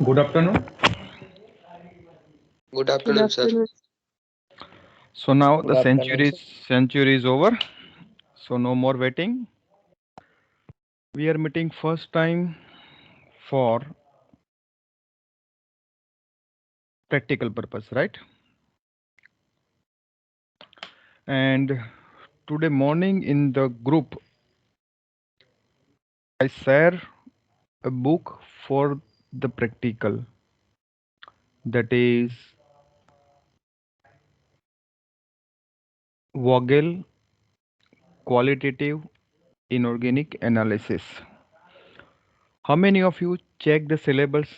Good afternoon. Good Good afternoon, sir. afternoon. So now Good the afternoon, sir. century is over. So no more waiting. We are meeting first time for practical purpose, right? And today morning in the group, I share a book for the practical. That is Vogel Qualitative Inorganic Analysis. How many of you check the syllabus?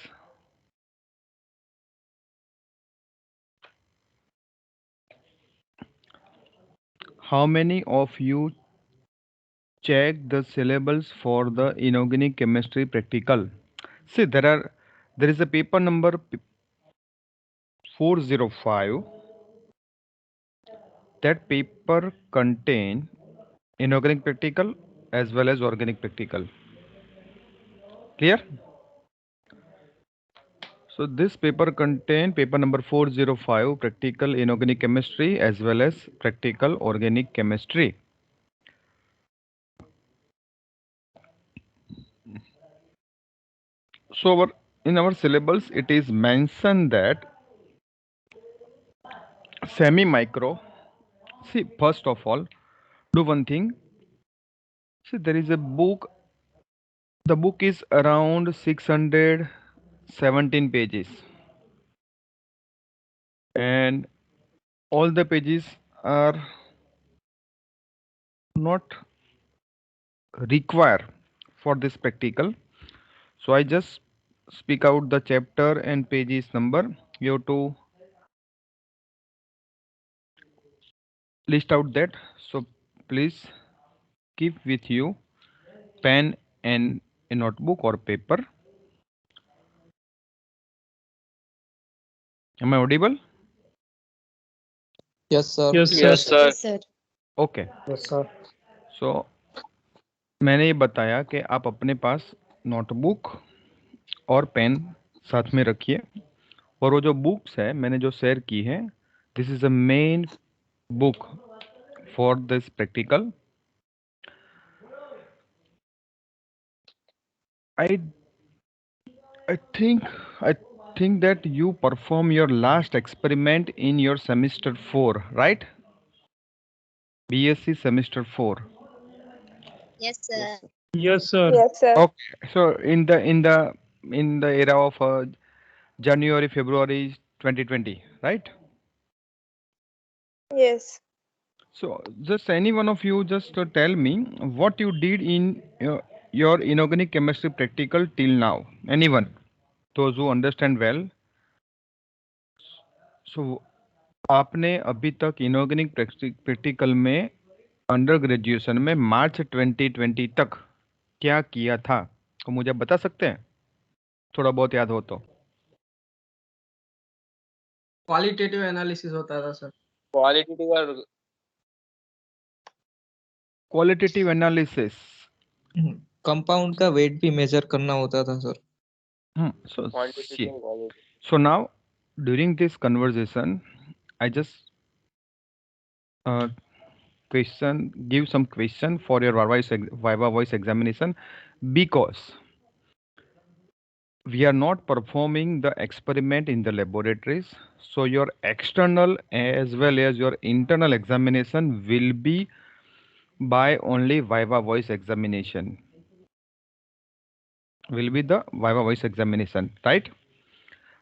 How many of you check the syllables for the inorganic chemistry practical? See, there is a paper number 405. That paper contain inorganic practical as well as organic practical. Clear? So this paper contain paper number 405, practical inorganic chemistry as well as practical organic chemistry. So in our syllabus it is mentioned that semi-micro. See, first of all, do one thing. See, there is a book. The book is around 617 pages, and all the pages are not required for this practical. So I just speak out the chapter and pages number. You have to list out that. So please keep with you pen and a notebook or paper. Am I audible? Yes, sir. Yes, sir. Yes, sir. Yes, sir. Okay. Yes, sir. So मैंने ये बताया कि आप अपने पास notebook और pen साथ में रखिए, और वो जो बुक्स है मैंने जो शेयर की है, this is a main book for this practical. I I think I think that you perform your last experiment in your semester 4, right? BSc semester 4. Yes, Yes, sir. sir. Yes, sir. Yes, sir. Okay. So in the era of January February 2020, right? Yes. So just any one of you just tell me what you did in your inorganic chemistry practical till now. Anyone? Those who understand well. So आपने अभी तक inorganic practical में under graduation में मार्च 2020 तक क्या किया था, तो मुझे बता सकते हैं? थोड़ा बहुत याद हो तो. क्वालिटेटिव एनालिसिस होता था सर। क्वालिटेटिव और क्वालिटेटिव एनालिसिस. कंपाउंड का वेट भी मेजर करना होता था सर। So क्वांटिटेटिव see, और quality. so now during this conversation I just give some question for your Viva voice examination, because we are not performing the experiment in the laboratories, so your external as well as your internal examination will be by only Viva voice examination, will be the Viva voice examination, right?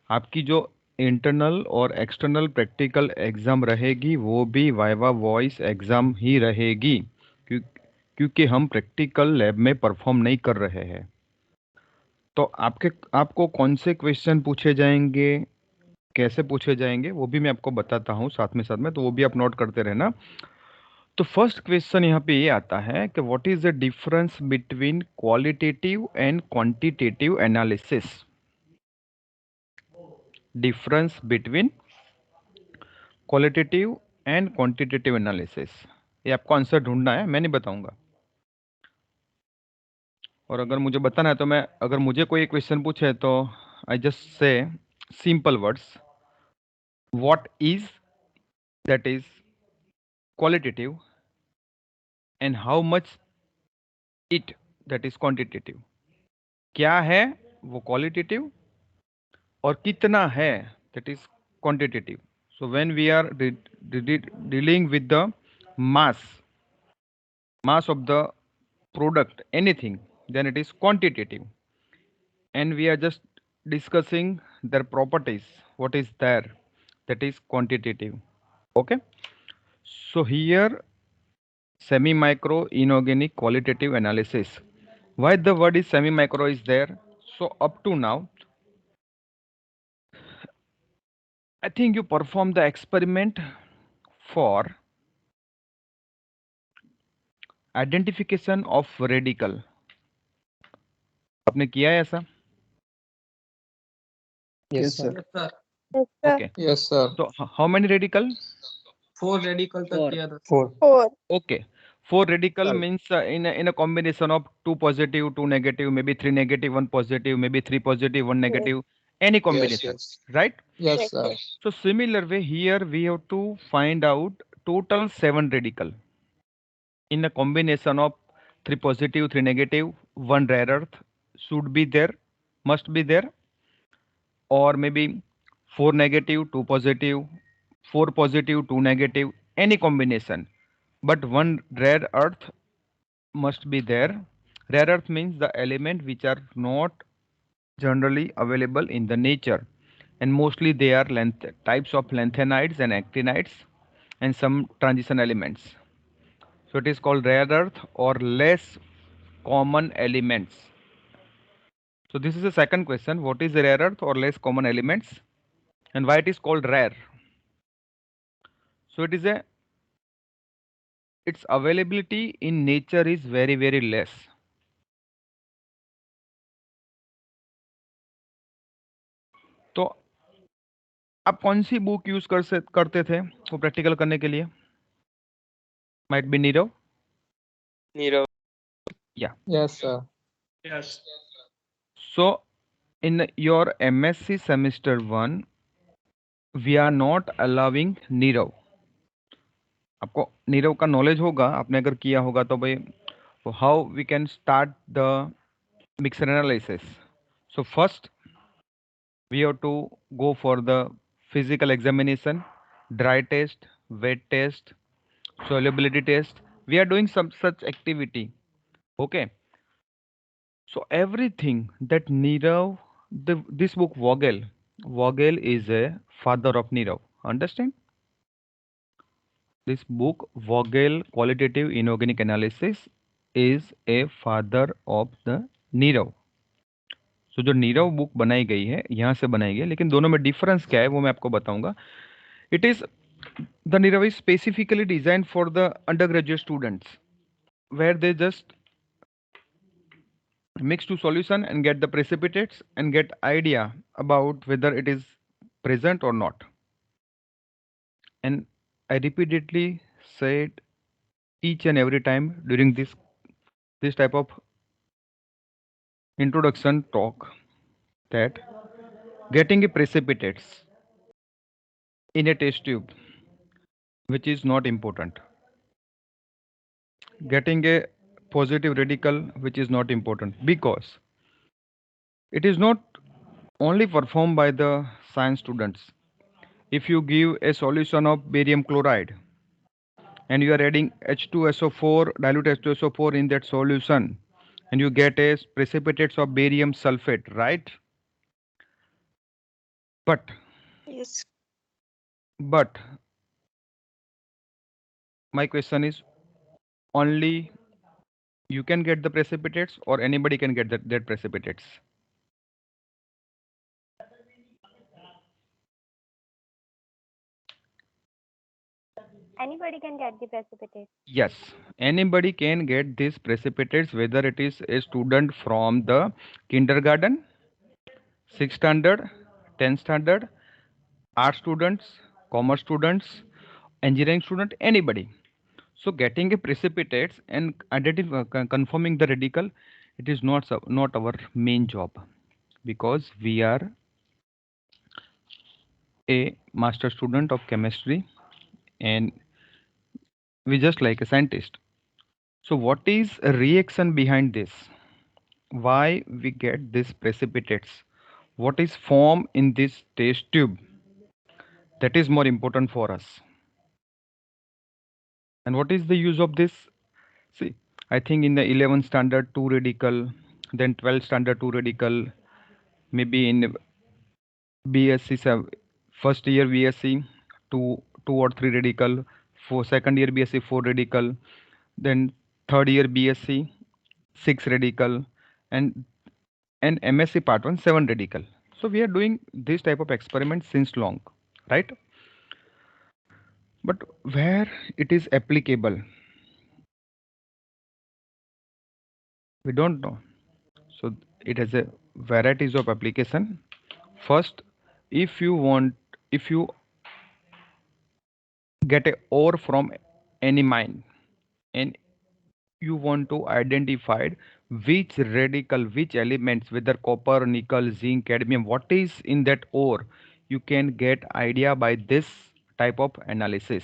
आपकी जो internal और external practical exam रहेगी वो भी viva voice exam ही रहेगी, क्योंकि हम practical lab में परफॉर्म नहीं कर रहे हैं. तो आपको कौन से क्वेश्चन पूछे जाएंगे, कैसे पूछे जाएंगे, वो भी मैं आपको बताता हूँ साथ में, तो वो भी आप नोट करते रहना. तो फर्स्ट क्वेश्चन यहाँ पे ये आता है कि what is the difference between qualitative and quantitative analysis. Difference between qualitative and quantitative analysis. ये आपको आंसर ढूंढना है, मैं नहीं बताऊंगा। और अगर मुझे बताना है तो मैं, अगर मुझे कोई क्वेश्चन पूछे तो I just say simple words, what is, that is qualitative, and how much it, that is quantitative. क्या है वो क्वालिटेटिव और कितना है that is quantitative. So when we are dealing with the mass mass of the product, anything, then it is quantitative. And we are just discussing their properties, what is there, that is quantitative. Okay, so here semi micro inorganic qualitative analysis. Why the word is semi micro is there? So up to now I think you perform the experiment for identification of radical. आपने किया है ऐसा? Yes, sir. Yes, sir. Yes, sir. Okay, Yes, sir. so how many radical? 4 radical तक किया था। 4. 4. Okay, 4 radical Right. means in a combination of 2 positive, 2 negative, maybe 3 negative, 1 positive, maybe 3 positive, 1 negative, any Yes, combination, yes. right? Yes, Yes, sir. So similar way here we have to find out total 7 radical in a combination of 3 positive, 3 negative, 1 rare earth should be there, must be there, or maybe 4 negative, 2 positive, 4 positive, 2 negative, any combination, but 1 rare earth must be there. Rare earth means the element which are not generally available in the nature, and mostly they are types of lanthanides and actinides and some transition elements. So it is called rare earth or less common elements. So this is the second question, what is the rare earth or less common elements and why it is called rare? So it is a, its availability in nature is very less. तो आप कौन सी book use करते थे वो practical करने के लिए? Might be Nirav. Nirav. Yeah. Yes, sir. Yes. So in your MSc semester 1 we are not allowing Nirav. आपको नीरव का नॉलेज होगा, आपने अगर किया होगा तो भाई how we can start the mixture analysis. So first we have to go for the physical examination, dry test, wet test, solubility test. We are doing some such activity. Okay, so everything that Nirav, this book Vogel is a father of Nirav. Understand? This book Vogel Qualitative Inorganic Analysis is a father of the Nirav. So जो Nirav book बनाई गई है यहाँ से बनाई गई है, लेकिन दोनों में डिफरेंस क्या है वो मैं आपको बताऊंगा. It is, the Nirav is specifically designed for the undergraduate students where they just mix two solution and get the precipitates and get idea about whether it is present or not. And I repeatedly said each and every time during this type of introduction talk that getting a precipitates in a test tube which is not important, getting a positive radical which is not important, because it is not only performed by the science students. If you give a solution of barium chloride and you are adding H2SO4, dilute H2SO4 in that solution, and you get a precipitates of barium sulfate, right? But Yes. but my question is, only you can get the precipitates or anybody can get that precipitates? Anybody can get the precipitate. Yes, anybody can get these precipitates, whether it is a student from the kindergarten, 6th standard, 10th standard, art students, commerce students, engineering student, anybody. So getting a precipitates and confirming the radical, it is not our main job, because we are a master student of chemistry, and we just like a scientist. So what is a reaction behind this? Why we get this precipitates? What is formed in this test tube? That is more important for us. And what is the use of this? See, I think in the 11th standard 2 radical, then 12th standard 2 radical, maybe in BSc first year BSc two or three radical, for second year BSc 4 radical, then third year BSc 6 radical, and MSc part 1 7 radical. So we are doing this type of experiment since long, right? But where it is applicable, we don't know. So it has a varieties of application. First, if you get a ore from any mine, and you want to identify which radical, which elements, whether copper, nickel, zinc, cadmium, what is in that ore, you can get idea by this type of analysis.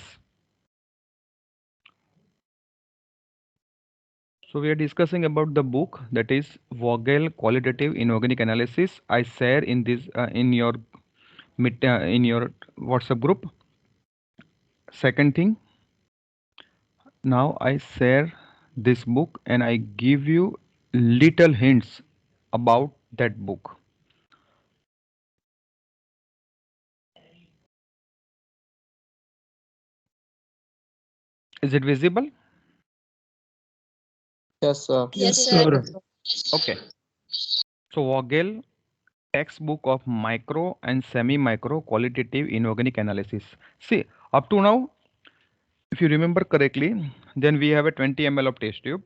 So we are discussing about the book, that is Vogel Qualitative Inorganic Analysis. I share in this in your WhatsApp group. Second thing, now I share this book and I give you little hints about that book. Is it visible? Yes, sir. Yes, sir. Okay. So Vogel textbook of micro and semi-micro qualitative inorganic analysis. See, up to now, if you remember correctly, then we have a 20 ml of test tube.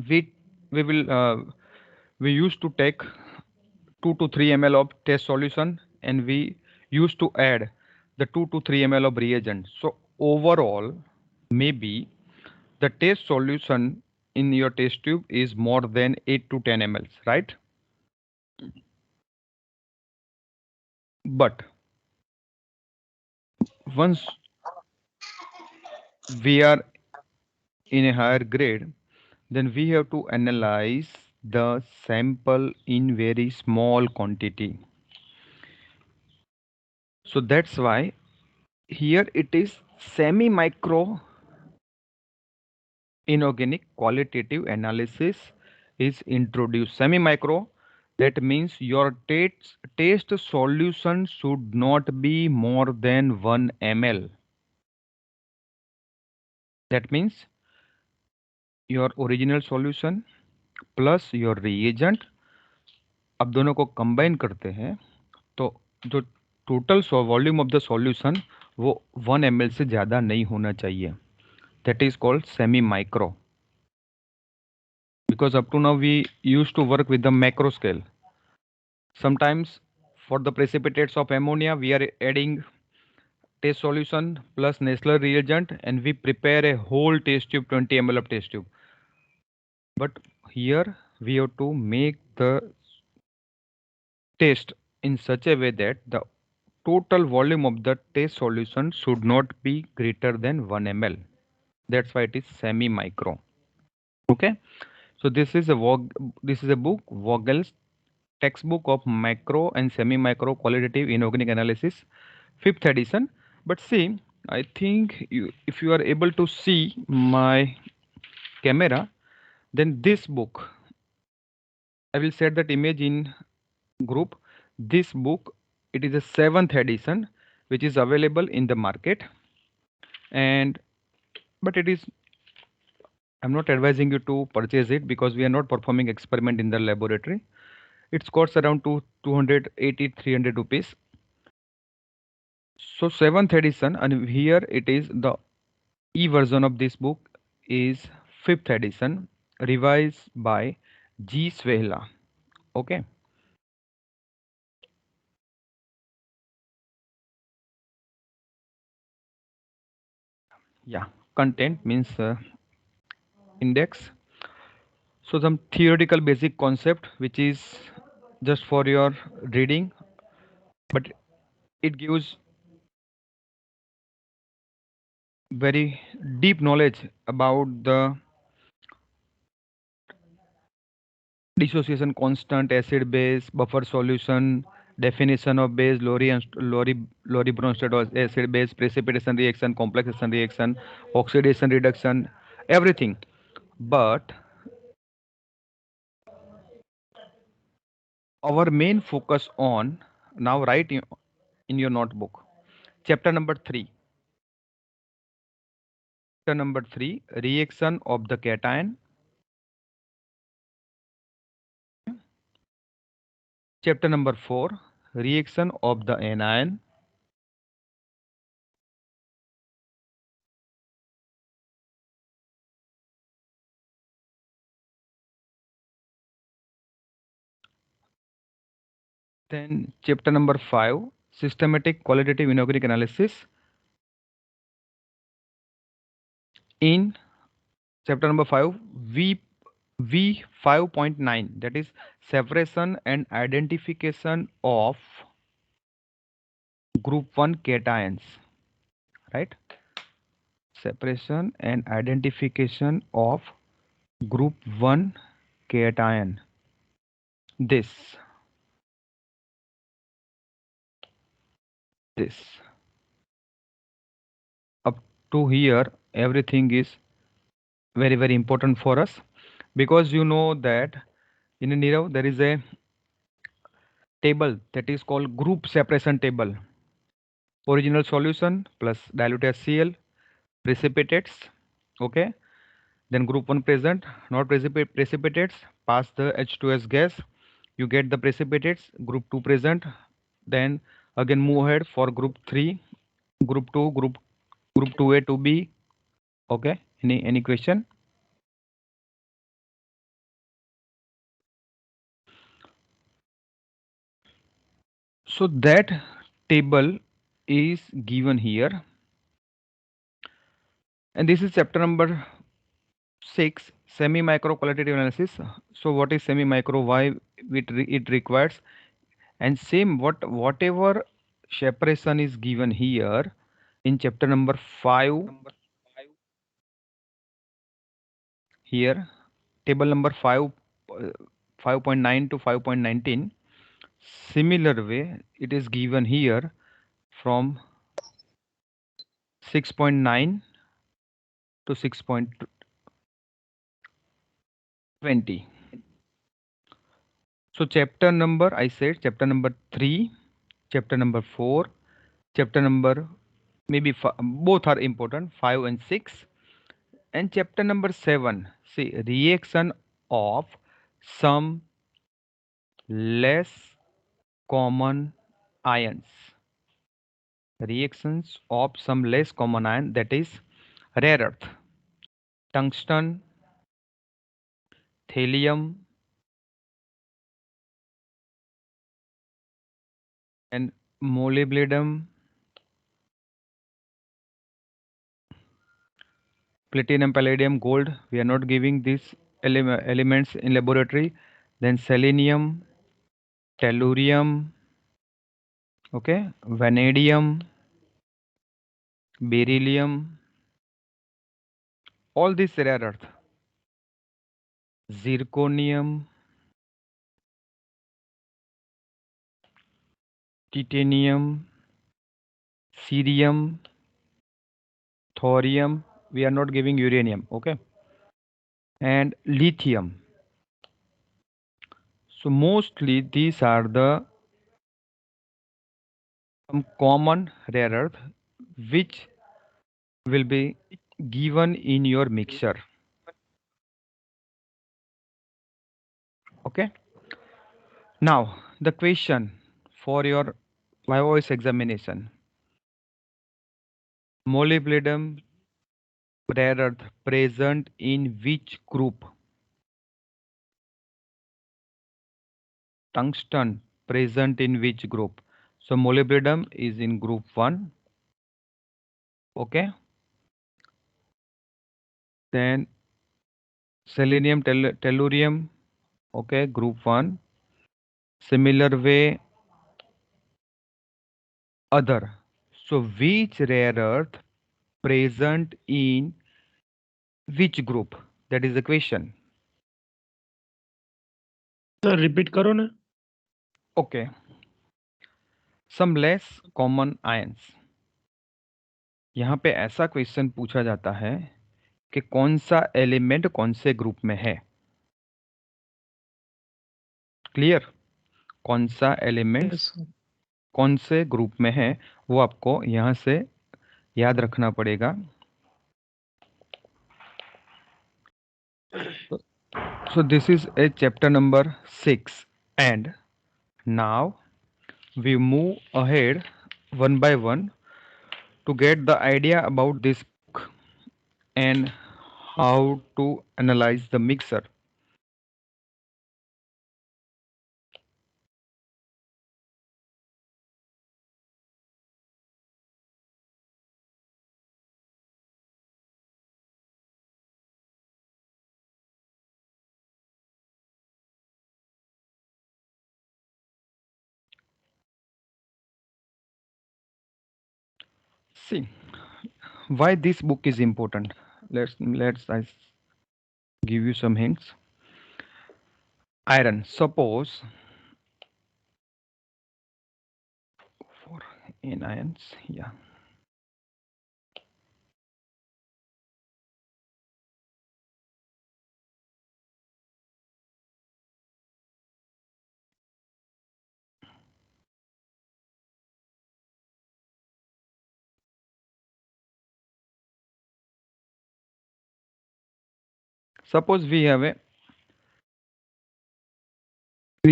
We we will we used to take 2 to 3 ml of test solution, and we used to add the 2 to 3 ml of reagent. So overall, maybe the test solution in your test tube is more than 8 to 10 ml, right? But once we are in a higher grade, then we have to analyze the sample in very small quantity. So that's why here it is semi-micro inorganic qualitative analysis is introduced. Semi-micro, that means your taste solution should not be more than 1 ml. That means your original solution plus your reagent, अब दोनों को combine करते हैं, तो जो total volume of the solution वो 1 ml से ज़्यादा नहीं होना चाहिए. That is called semi micro, because up to now we used to work with the macro scale. Sometimes for the precipitates of ammonia we are adding test solution plus Nestler reagent, and we prepare a whole test tube, 20 ml of test tube. But here we have to make the test in such a way that the total volume of the test solution should not be greater than 1 ml. That's why it is semi micro. Okay, so this is a book, Vogel's textbook of micro and semi micro qualitative inorganic analysis, 5th edition. But see, I think if you are able to see my camera, then this book, I will share that image in group. This book, it is a 7th edition which is available in the market, and but it is, I'm not advising you to purchase it because we are not performing experiment in the laboratory. It costs around 280 300 rupees. So 7th edition, and here it is the e version of this book is 5th edition, revised by G Swehla. Okay. Yeah, content means index. So some theoretical basic concept which is just for your reading, but it gives very deep knowledge about the dissociation constant, acid base, buffer solution, definition of base, Lori Bronsted acid base, precipitation reaction, complexation reaction, oxidation reduction, everything. But our main focus on now, write in your notebook, chapter number 3. Chapter number 3, reaction of the cation. Chapter number 4, reaction of the anion. Then chapter number 5, systematic qualitative inorganic analysis. In chapter number 5, V 5.9, that is separation and identification of group 1 cations, right? Separation and identification of group 1 cation. This up to here everything is very important for us, because you know that in a Nirav there is a table that is called group separation table. Original solution plus dilute HCl, precipitates, okay. Then group 1 present, not precipitates, pass the H2S gas, you get the precipitates. Group 2 present, then again move ahead for group 3, group 2, group 2A, 2B, okay. Any question? So that table is given here, and this is chapter number 6, semi micro qualitative analysis. So what is semi micro, why it requires, and same whatever separation is given here in chapter number 5, here table number 5, 5.9 to 5.19. Similar way it is given here from 6.9 to 6.20. So chapter number, I said chapter number 3, chapter number 4, chapter number maybe both are important, 5 and 6, and chapter number 7, see reaction of some less common ions. Reactions of some less common ion, that is rare earth, tungsten, thallium, and molybdenum, platinum, palladium, gold. We are not giving these elements in laboratory. Then selenium, tellurium, okay, vanadium, beryllium, all these rare earth, zirconium, titanium, cerium, thorium. We are not giving uranium, okay, and lithium. So mostly these are the some common rare earth which will be given in your mixture, okay. Now the question for your voice examination: molybdenum rare earth present in which group? Tungsten present in which group? So molybdenum is in group 1, okay. then selenium, tellurium, okay, group 1. Similar way, other. So which rare earth present in which group? That is the question. Sir repeat करो ना. Okay. Some less common ions. यहाँ पे ऐसा question पूछा जाता है कि कौन सा एलिमेंट कौन से ग्रुप में है. क्लियर? कौन सा एलिमेंट Yes, sir. कौन से ग्रुप में है वो आपको यहाँ से याद रखना पड़ेगा. So this is a chapter number 6, and now we move ahead one by one to get the idea about this book and how to analyze the mixer. See, why this book is important. Let's I give you some hints. Iron. Suppose for anions, yeah. Suppose we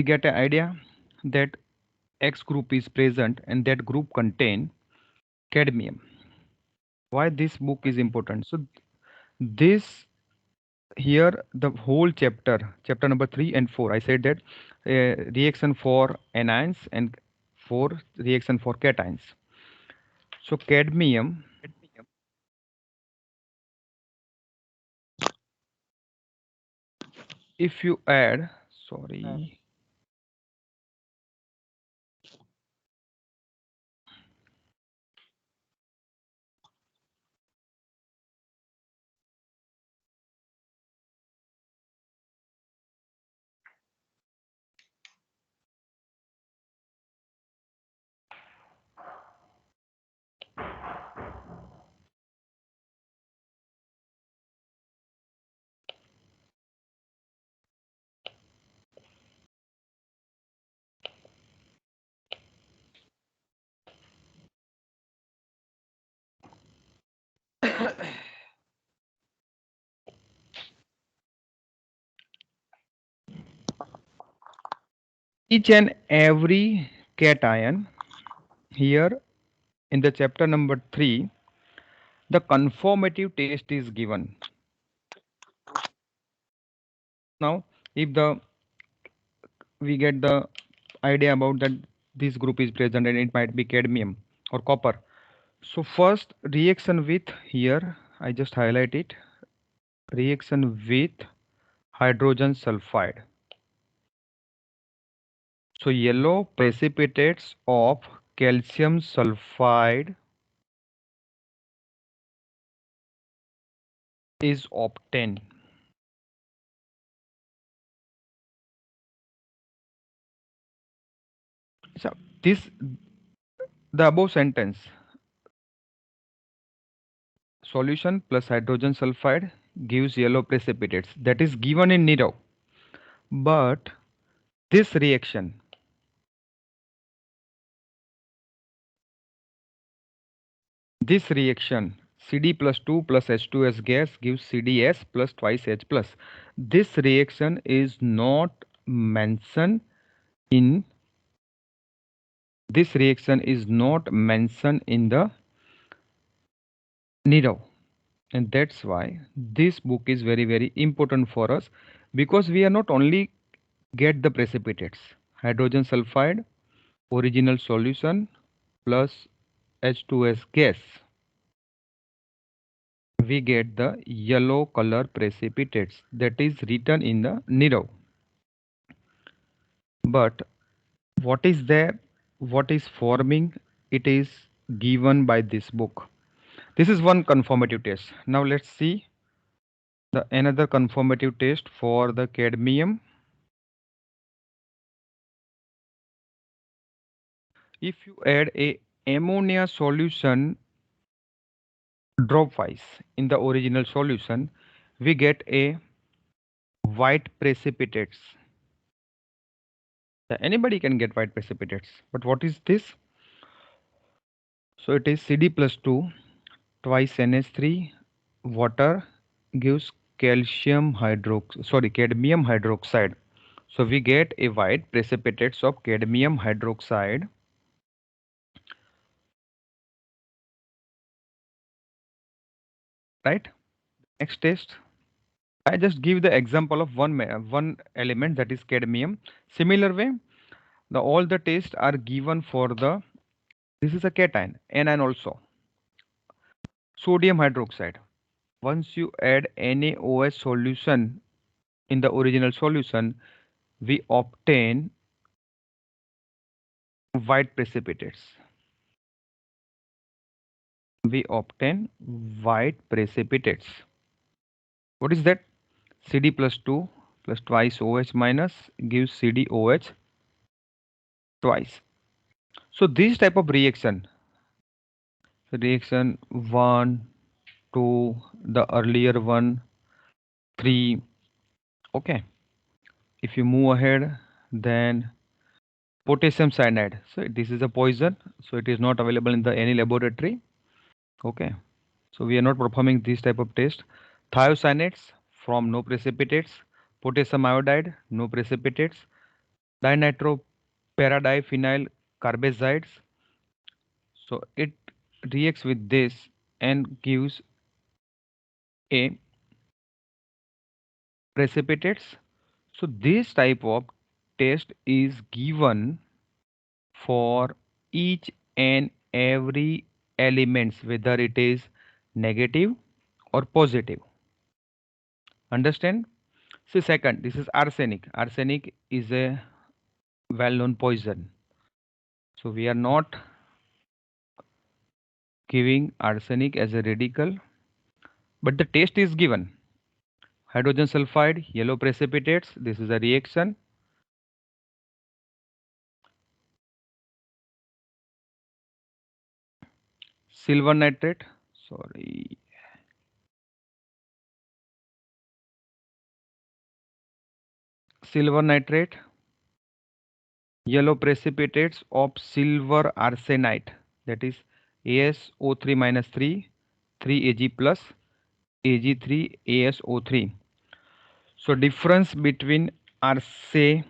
get an idea that X group is present and that group contain cadmium. Why this book is important? So this here the whole chapter number 3 and 4, I said that reaction for anions and for reaction for cations. So cadmium, if you add, sorry, each and every cation here in the chapter number 3, the conformative test is given. Now if the we get the idea about that this group is present and it might be cadmium or copper. So first reaction with, here I just highlight it, reaction with hydrogen sulfide. So yellow precipitates of calcium sulfide is obtained. So this, the above sentence, solution plus hydrogen sulfide gives yellow precipitates, that is given in Nirav. But this reaction, CD plus 2 plus H2S gas gives CDS plus twice H plus. This reaction is not mentioned in the Nirav, and that's why this book is very very important for us, because we are not only get the precipitates, hydrogen sulfide, original solution plus H2S gas. we get the yellow color precipitates that is written in the Nirav. But what is there, what is forming, it is given by this book. This is one conformative test. Now let's see the another conformative test for the cadmium. If you add a ammonia solution dropwise in the original solution, we get a white precipitates. Anybody can get white precipitates, but what is this? So it is Cd plus 2 twice NH3 water gives cadmium hydroxide. So we get a white precipitates of cadmium hydroxide. Right? Next test. I just give the example of one element, that is cadmium. Similar way, all the tests are given for the, this is a cation, anion also. Sodium hydroxide. Once you add NaOH solution in the original solution, we obtain white precipitates. We obtain white precipitates. What is that? Cd plus 2 plus twice OH minus gives CdOH twice. So this type of reaction, reaction 1, 2, the earlier one, 3. Okay. If you move ahead, then potassium cyanide. So this is a poison. So it is not available in the any laboratory. Okay. So we are not performing this type of test. Thiocyanates from no precipitates. Potassium iodide, no precipitates. Dinitrophenyl carbazides. So it reacts with this and gives a precipitates. So this type of test is given for each and every elements, whether it is negative or positive. Understand? So second, this is arsenic. Arsenic is a well-known poison. So we are not giving arsenic as a radical, but the test is given. Hydrogen sulfide, yellow precipitates. This is a reaction. Silver nitrate. Sorry. Silver nitrate. Yellow precipitates of silver arsenite, that is ASO3 minus 3, 3Ag plus Ag3 ASO3. So difference between arsenite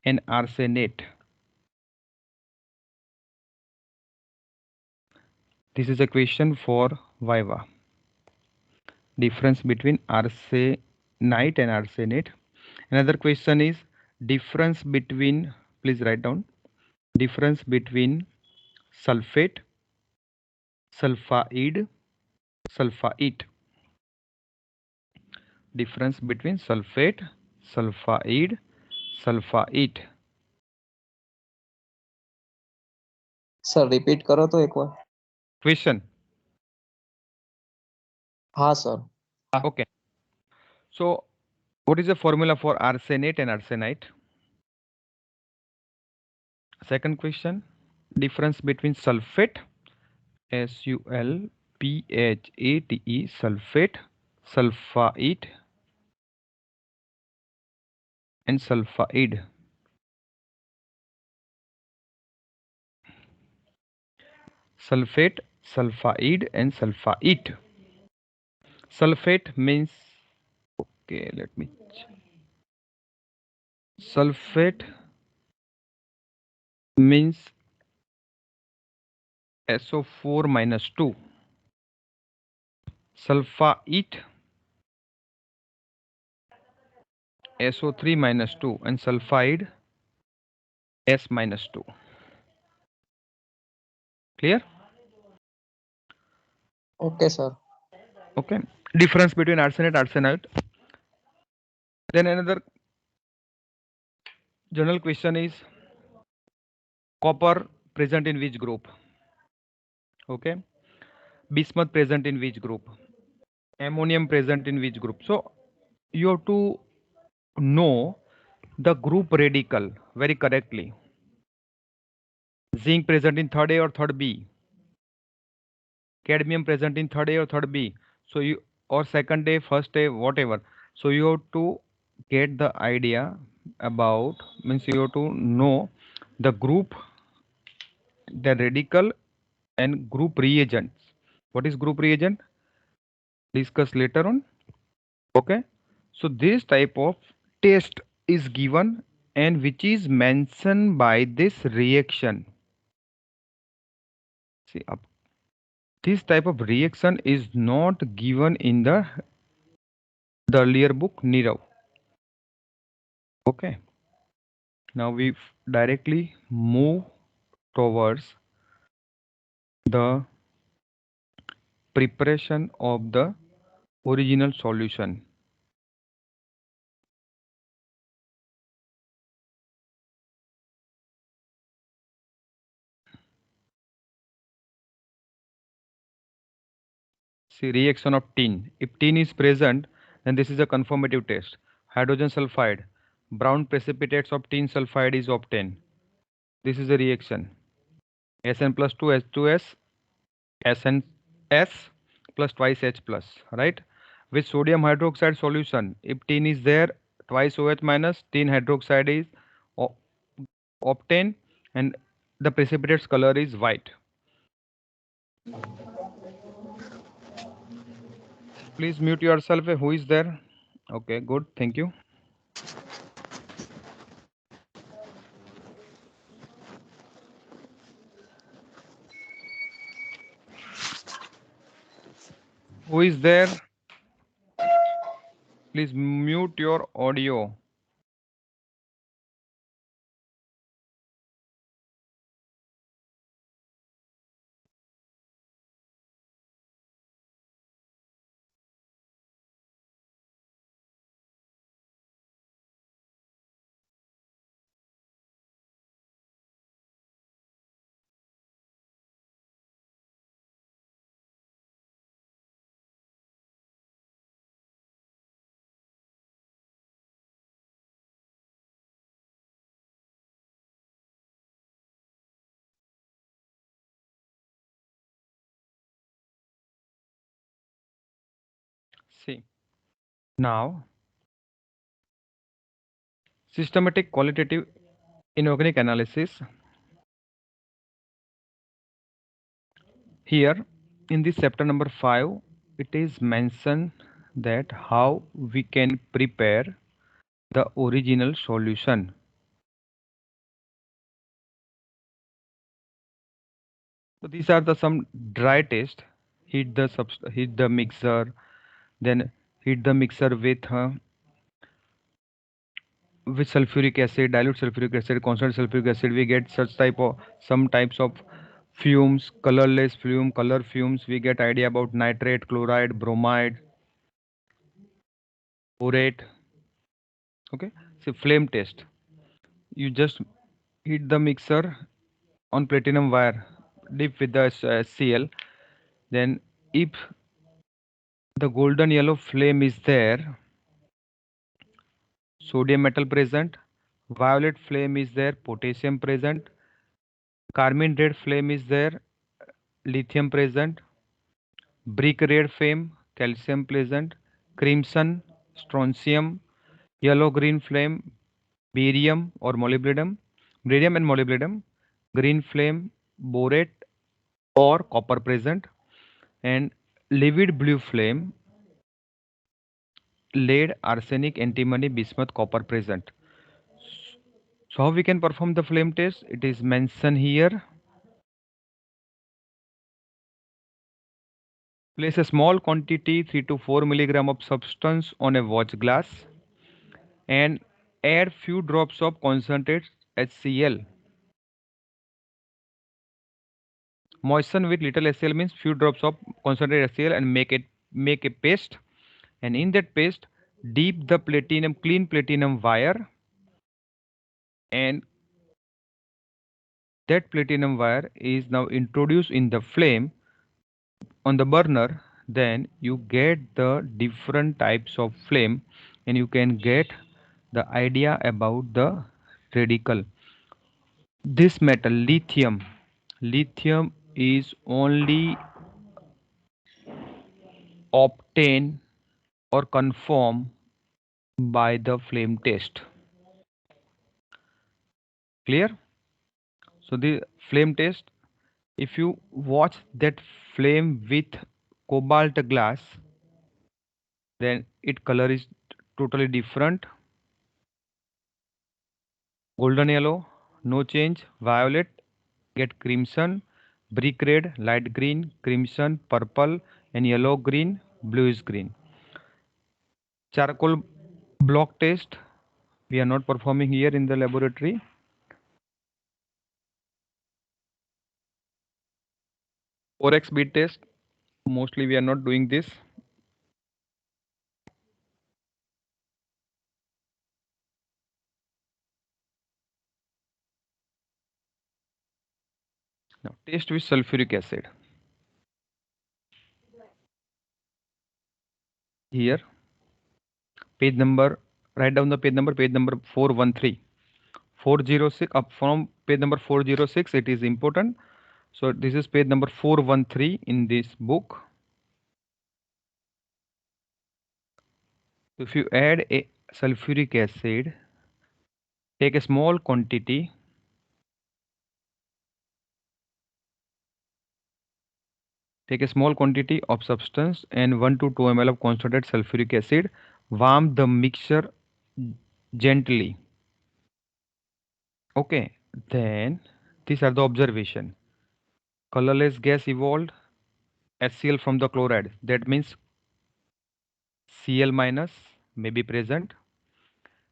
and arsenate. This is a question for Viva. Difference between arsenite and arsenate. Another question is difference between, please write down, difference between sulfate, sulfide, sulfite. Difference between sulfate, sulfide, sulfite. Sir repeat करो तो एक बार. Question. हाँ sir. Okay. So what is the formula for arsenate and arsenite? Second question. Difference between sulfate, SULPHATE, sulfate, sulfite and sulfide. Sulfate, sulfide and sulfite. Sulfate means, okay, let me check. Sulfate means SO4 minus 2. Sulfite SO3 minus 2 and sulfide S minus 2. Clear? Okay, sir. Okay. Difference between arsenate, arsenite. Then another general question is copper present in which group? Okay. Bismuth present in which group? Ammonium present in which group? So you have to know the group radical very correctly. Zinc present in third A or third B? Cadmium present in third A or third B? So you, or second A, first A, whatever. So you have to get the idea about, means you have to know the group, the radical and group reagents. What is group reagent? Discuss later on. Okay. So this type of test is given and which is mentioned by this reaction. See, this type of reaction is not given in the earlier book Nirav. Okay. Now we directly move towards the preparation of the original solution. See, reaction of tin. If tin is present, then this is a conformative test. Hydrogen sulfide. Brown precipitates of tin sulfide is obtained. This is a reaction. Sn plus 2 H2S, Sn S plus twice H plus, right? With sodium hydroxide solution, if tin is there, twice OH minus, tin hydroxide is obtained and the precipitate's color is white. Please mute yourself. Who is there? Okay, good. Thank you. Who is there? Please mute your audio. See, now systematic qualitative inorganic analysis. Here in this chapter number 5, it is mentioned that how we can prepare the original solution. So these are the some dry test. Heat the mixer, then heat the mixer with sulfuric acid, dilute sulfuric acid, constant sulfuric acid. We get such type of some types of fumes, colorless fume, color fumes. We get idea about nitrate, chloride, bromide, borate. Okay, so flame test. You just heat the mixer on platinum wire, dip with the Cl. Then if the golden yellow flame is there, sodium metal present, violet flame is there, potassium present, carmine red flame is there, lithium present, brick red flame, calcium present, crimson, strontium, yellow green flame, barium or molybdenum, barium and molybdenum, green flame, borate or copper present, and livid blue flame, lead, arsenic, antimony, bismuth, copper present. So how we can perform the flame test? It is mentioned here. Place a small quantity 3 to 4 milligram of substance on a watch glass and add few drops of concentrate HCl. Moisten with little HCl means few drops of concentrated HCl and make a paste. And in that paste, dip the clean platinum wire, and that platinum wire is now introduced in the flame on the burner. Then you get the different types of flame, and you can get the idea about the radical. This metal, lithium is only obtained or confirmed by the flame test. Clear? So the flame test, if you watch that flame with cobalt glass, then its color is totally different. Golden yellow, no change. Violet, get crimson. Brick red, light green, crimson, purple, and yellow green, bluish green. Charcoal block test, we are not performing here in the laboratory. Forex bead test, mostly we are not doing this. Now test with sulfuric acid. Here, page number, write down the page number 413. 406, up from page number 406, it is important. So this is page number 413 in this book. If you add a sulfuric acid, take a small quantity, of substance and 1 to 2 ml of concentrated sulfuric acid. Warm the mixture gently. Okay, then these are the observation. Colorless gas evolved, HCl from the chloride. That means Cl minus may be present.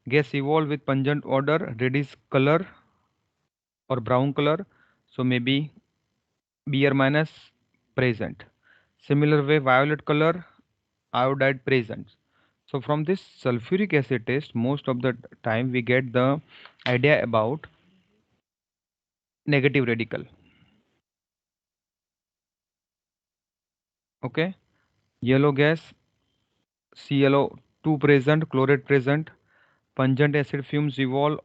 Gas evolved with pungent odor, reddish color or brown color. So maybe Br minus present. Similar way, violet color, iodide present. So from this sulfuric acid test, most of the time we get the idea about negative radical. Okay, yellow gas, ClO2 present, chloride present. Pungent acid fumes evolve,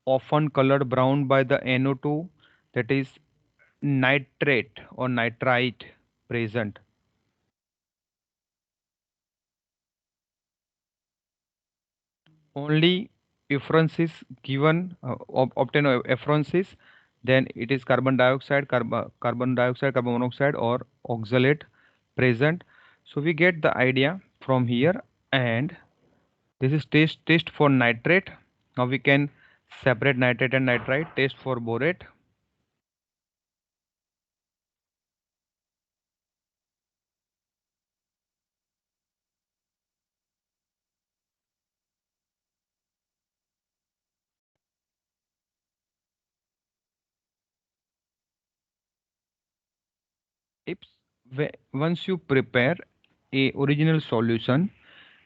often colored brown by the NO2, that is nitrate or nitrite present. Only efference is given, obtain efferences, then it is carbon dioxide, carbon monoxide or oxalate present. So we get the idea from here, and this is test for nitrate. Now we can separate nitrate and nitrite. Test for borate. If once you prepare a original solution,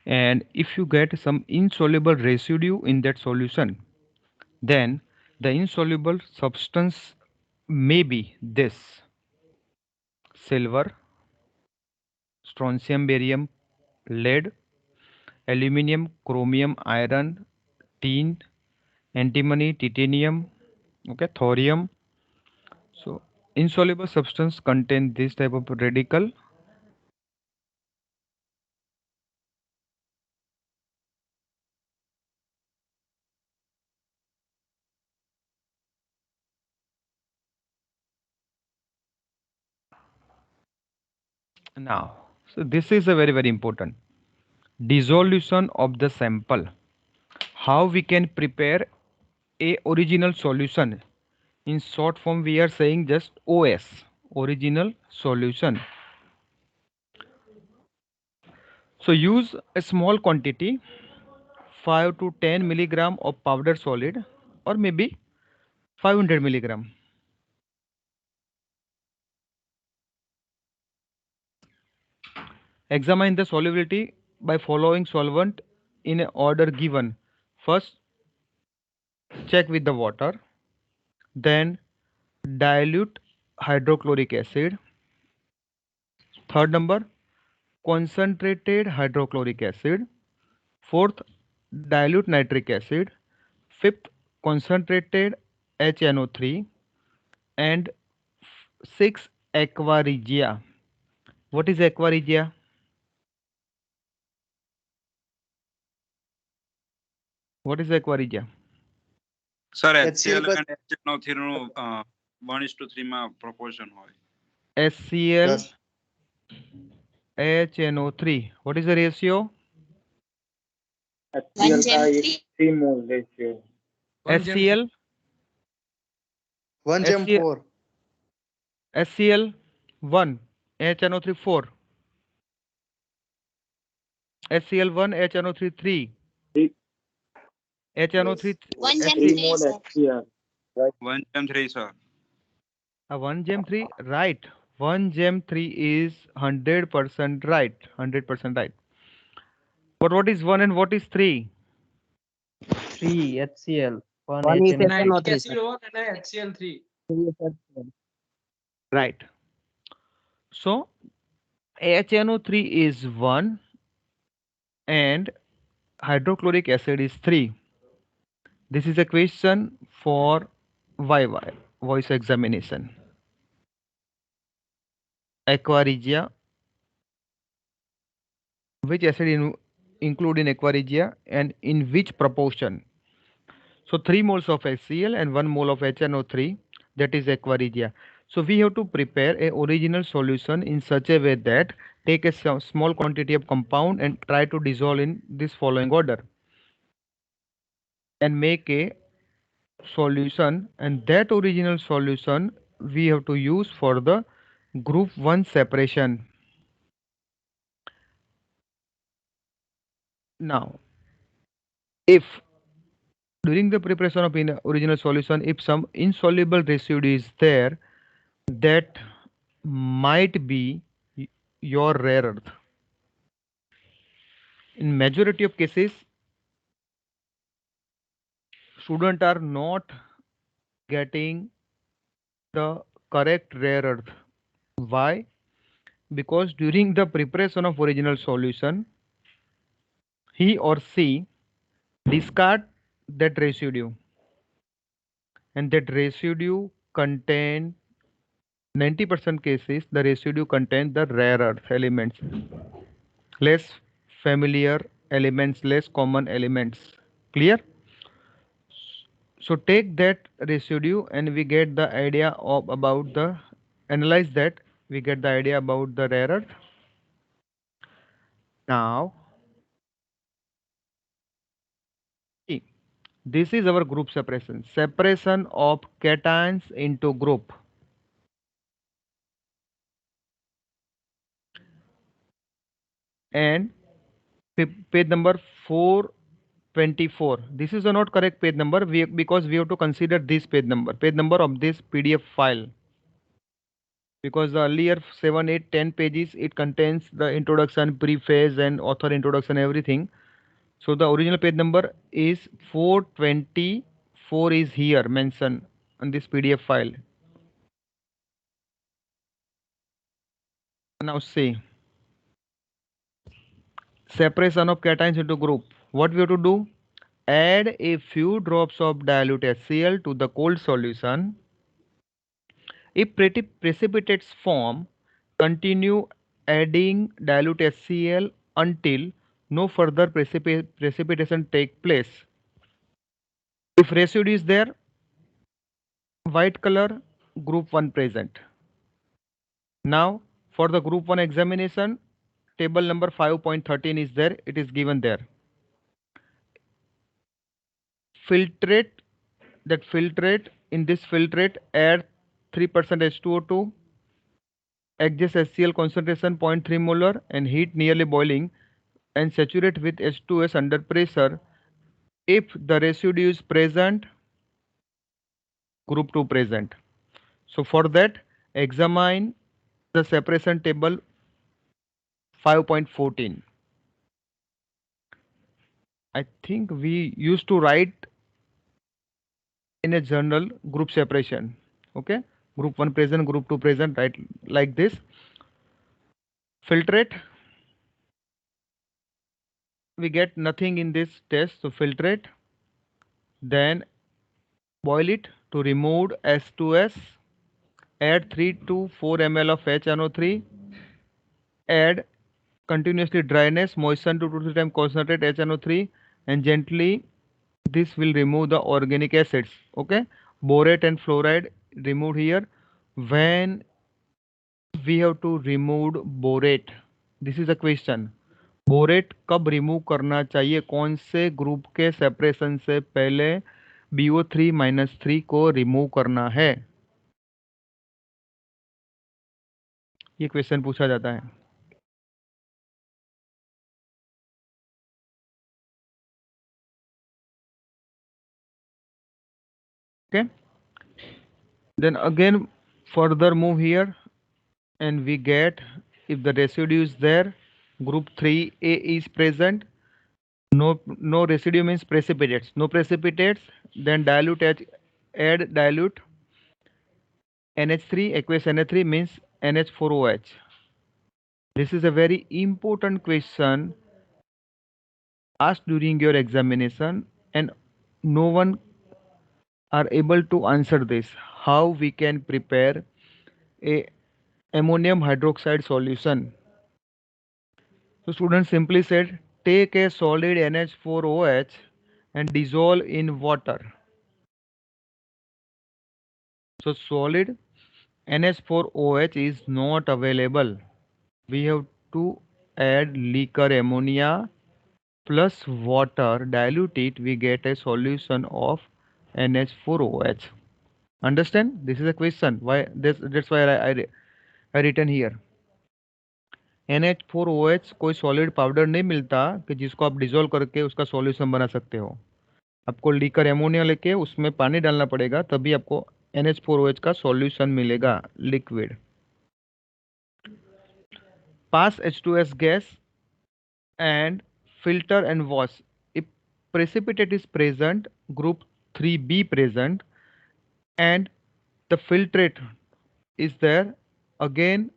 and if you get some insoluble residue in that solution, then the insoluble substance may be this: silver, strontium, barium, lead, aluminium, chromium, iron, tin, antimony, titanium, okay, thorium. So insoluble substance contain this type of radical. Now, so this is a very important dissolution of the sample. How we can prepare a original solution? In short form, we are saying just OS, original solution. So use a small quantity, 5 to 10 milligram of powder solid, or maybe 500 milligram. Examine the solubility by following solvent in an order given. First, check with the water, then dilute hydrochloric acid. Third number, concentrated hydrochloric acid. Fourth, dilute nitric acid. Fifth, concentrated HNO3. And six, aqua regia. What is aqua regia? What is aqua regia? Sir HCl HCl and HNO3 નું 1:3 માં proportion હોય. HCl, Yes. HNO3. What is the ratio? HCl का 3 mole ratio. HCl, 1:4. HCl 1, HNO3 4. HCl 1, HNO3 3. HNO3 3 mole HCl. 1:3 sir. 1 gem 3, right. 1 gem 3 is 100% right. 100% right. But what is 1 and what is 3? 3 HCl, 1 One is HNO3. HNO3, sir. HCl1 and HCl3. Three is HCl. Right. So HNO3 is 1 and hydrochloric acid is 3. This is a question for YY, voice examination. Aqua regia. Which acid include in aqua regia and in which proportion? So 3 moles of HCl and 1 mole of HNO3, that is aqua regia. So we have to prepare a original solution in such a way that take a small quantity of compound and try to dissolve in this following order and make a solution, and that original solution we have to use for the group 1 separation. Now, if during the preparation of original solution, if some insoluble residue is there, that might be your rare earth. In majority of cases, students are not getting the correct rare earth. Why? Because during the preparation of original solution, he or she discard that residue, and that residue contain 90% cases the residue contains the rare earth elements, less familiar elements, less common elements. Clear? So take that residue and we get the idea of about the analyze that, we get the idea about the rare earth. Now this is our group separation of cations into group. And page number 424, this is a not correct page number, because we have to consider this page number of this PDF file, because the earlier 7, 8, 10 pages it contains the introduction, preface and author introduction, everything. So the original page number is 424 is here mentioned on this PDF file. Now see, separation of cations into group. What we have to do? Add a few drops of dilute HCl to the cold solution. If precipitates form, continue adding dilute HCl until no further precipitation take place. If residue is there, white color, group 1 present. Now for the group 1 examination, table number 5.13 is there, it is given there. Filtrate, in this filtrate add 3% H2O2, adjust HCl concentration 0.3 molar and heat nearly boiling and saturate with H2S under pressure. If the residue is present, group 2 present. So for that, examine the separation table 5.14. I think we used to write in a journal group separation. Okay, group 1 present, group 2 present, right? Like this. Filtrate. We get nothing in this test, so filtrate. Then boil it to remove S2S. Add 3 to 4 ml of HNO3. Add continuously dryness, moisten to 2 to 3 times concentrate HNO3, and gently this will remove the organic acids. Okay, borate and fluoride removed here. When we have to remove borate, this is a question. Borate कब remove करना चाहिए, कौन से group के separation से पहले BO3-3 को remove करना है, ये क्वेश्चन पूछा जाता है. Okay, then again further move here and we get, if the residue is there, group 3A is present. No residue means precipitates. No precipitates, then add dilute NH3, aqueous NH3 means NH4OH. This is a very important question asked during your examination, and no one are able to answer this. How we can prepare a ammonium hydroxide solution? So students simply said, take a solid NH4OH and dissolve in water. So solid NH4OH is not available. We have to add liquor ammonia plus water, dilute it, we get a solution of NH4OH. Understand? This is a question. Why? That's why I written here. NH4OH कोई solid powder नहीं मिलता कि जिसको आप dissolve करके उसका solution बना सकते हो. आपको लीकर एमोनिया लेके उसमें पानी डालना पड़ेगा, तभी आपको NH4OH का सॉल्यूशन मिलेगा, liquid. Pass H2S gas and filter and wash. If precipitate is present, group 3B present, and the filtrate is there, again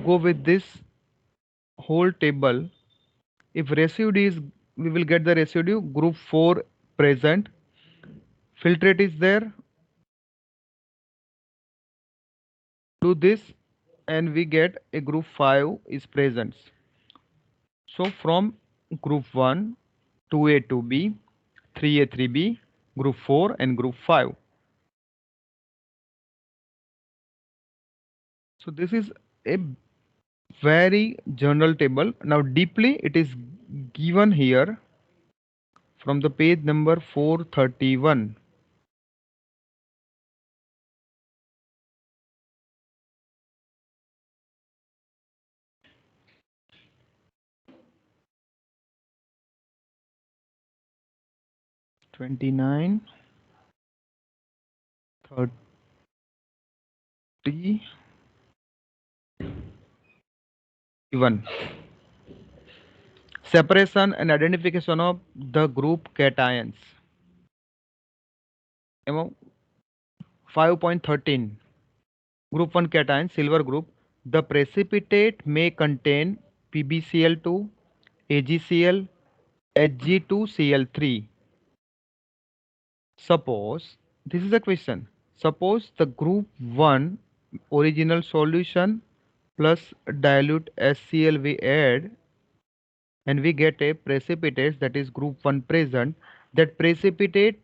go with this whole table. If residue is, we will get the residue, group 4 present, filtrate is there, do this and we get a group 5 is present. So from group 1, 2A, 2B, 3A, 3B, group 4 and group 5. So this is a very general table. Now deeply it is given here from the page number 431. (29, 30, 1). Separation and identification of the group cations. 5.13. Group 1 cation, silver group. The precipitate may contain PbCl2, AgCl, Hg2Cl3. Suppose, this is a question. Suppose the group 1 original solution plus dilute HCl we add and we get a precipitate, that is group 1 present. That precipitate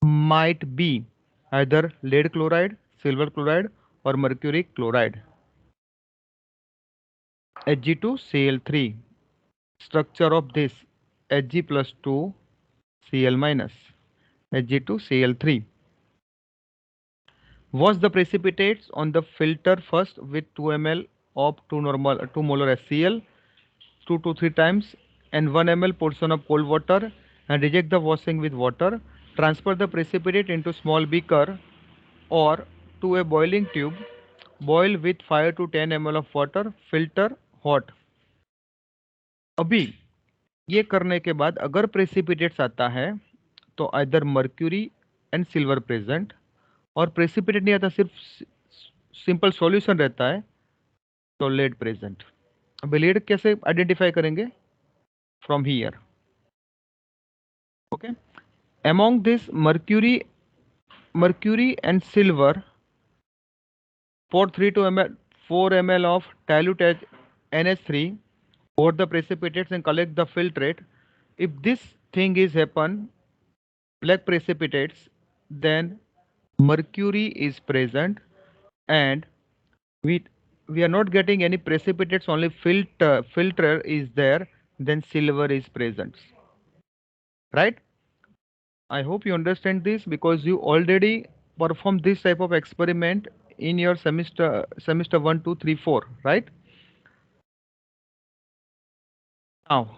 might be either lead chloride, silver chloride or mercury chloride. Hg2Cl3. Structure of this, Hg plus 2 Cl minus, Hg2Cl3. Wash the precipitates on the filter first with 2 ml of 2 molar HCl 2 to 3 times and 1 ml portion of cold water, and reject the washing with water. Transfer the precipitate into small beaker or to a boiling tube. Boil with 5 to 10 ml of water. Filter hot. अभी ये करने के बाद अगर precipitates आता है तो either mercury and silver present, और प्रेसिपिटेट नहीं आता, सिर्फ सिंपल सॉल्यूशन रहता है, तो लेड प्रेजेंट। अब लेड कैसे आइडेंटिफाई करेंगे? From here. Okay, among this mercury and silver, pour 3 to ml 4 ml of dilute NH3 over the precipitates and collect the filtrate. If this thing is happen, black precipitates, then mercury is present, and we we are not getting any precipitates, only filter is there, then silver is present, right? I hope you understand this, because you already performed this type of experiment in your semester 1 2 3 4, right? Now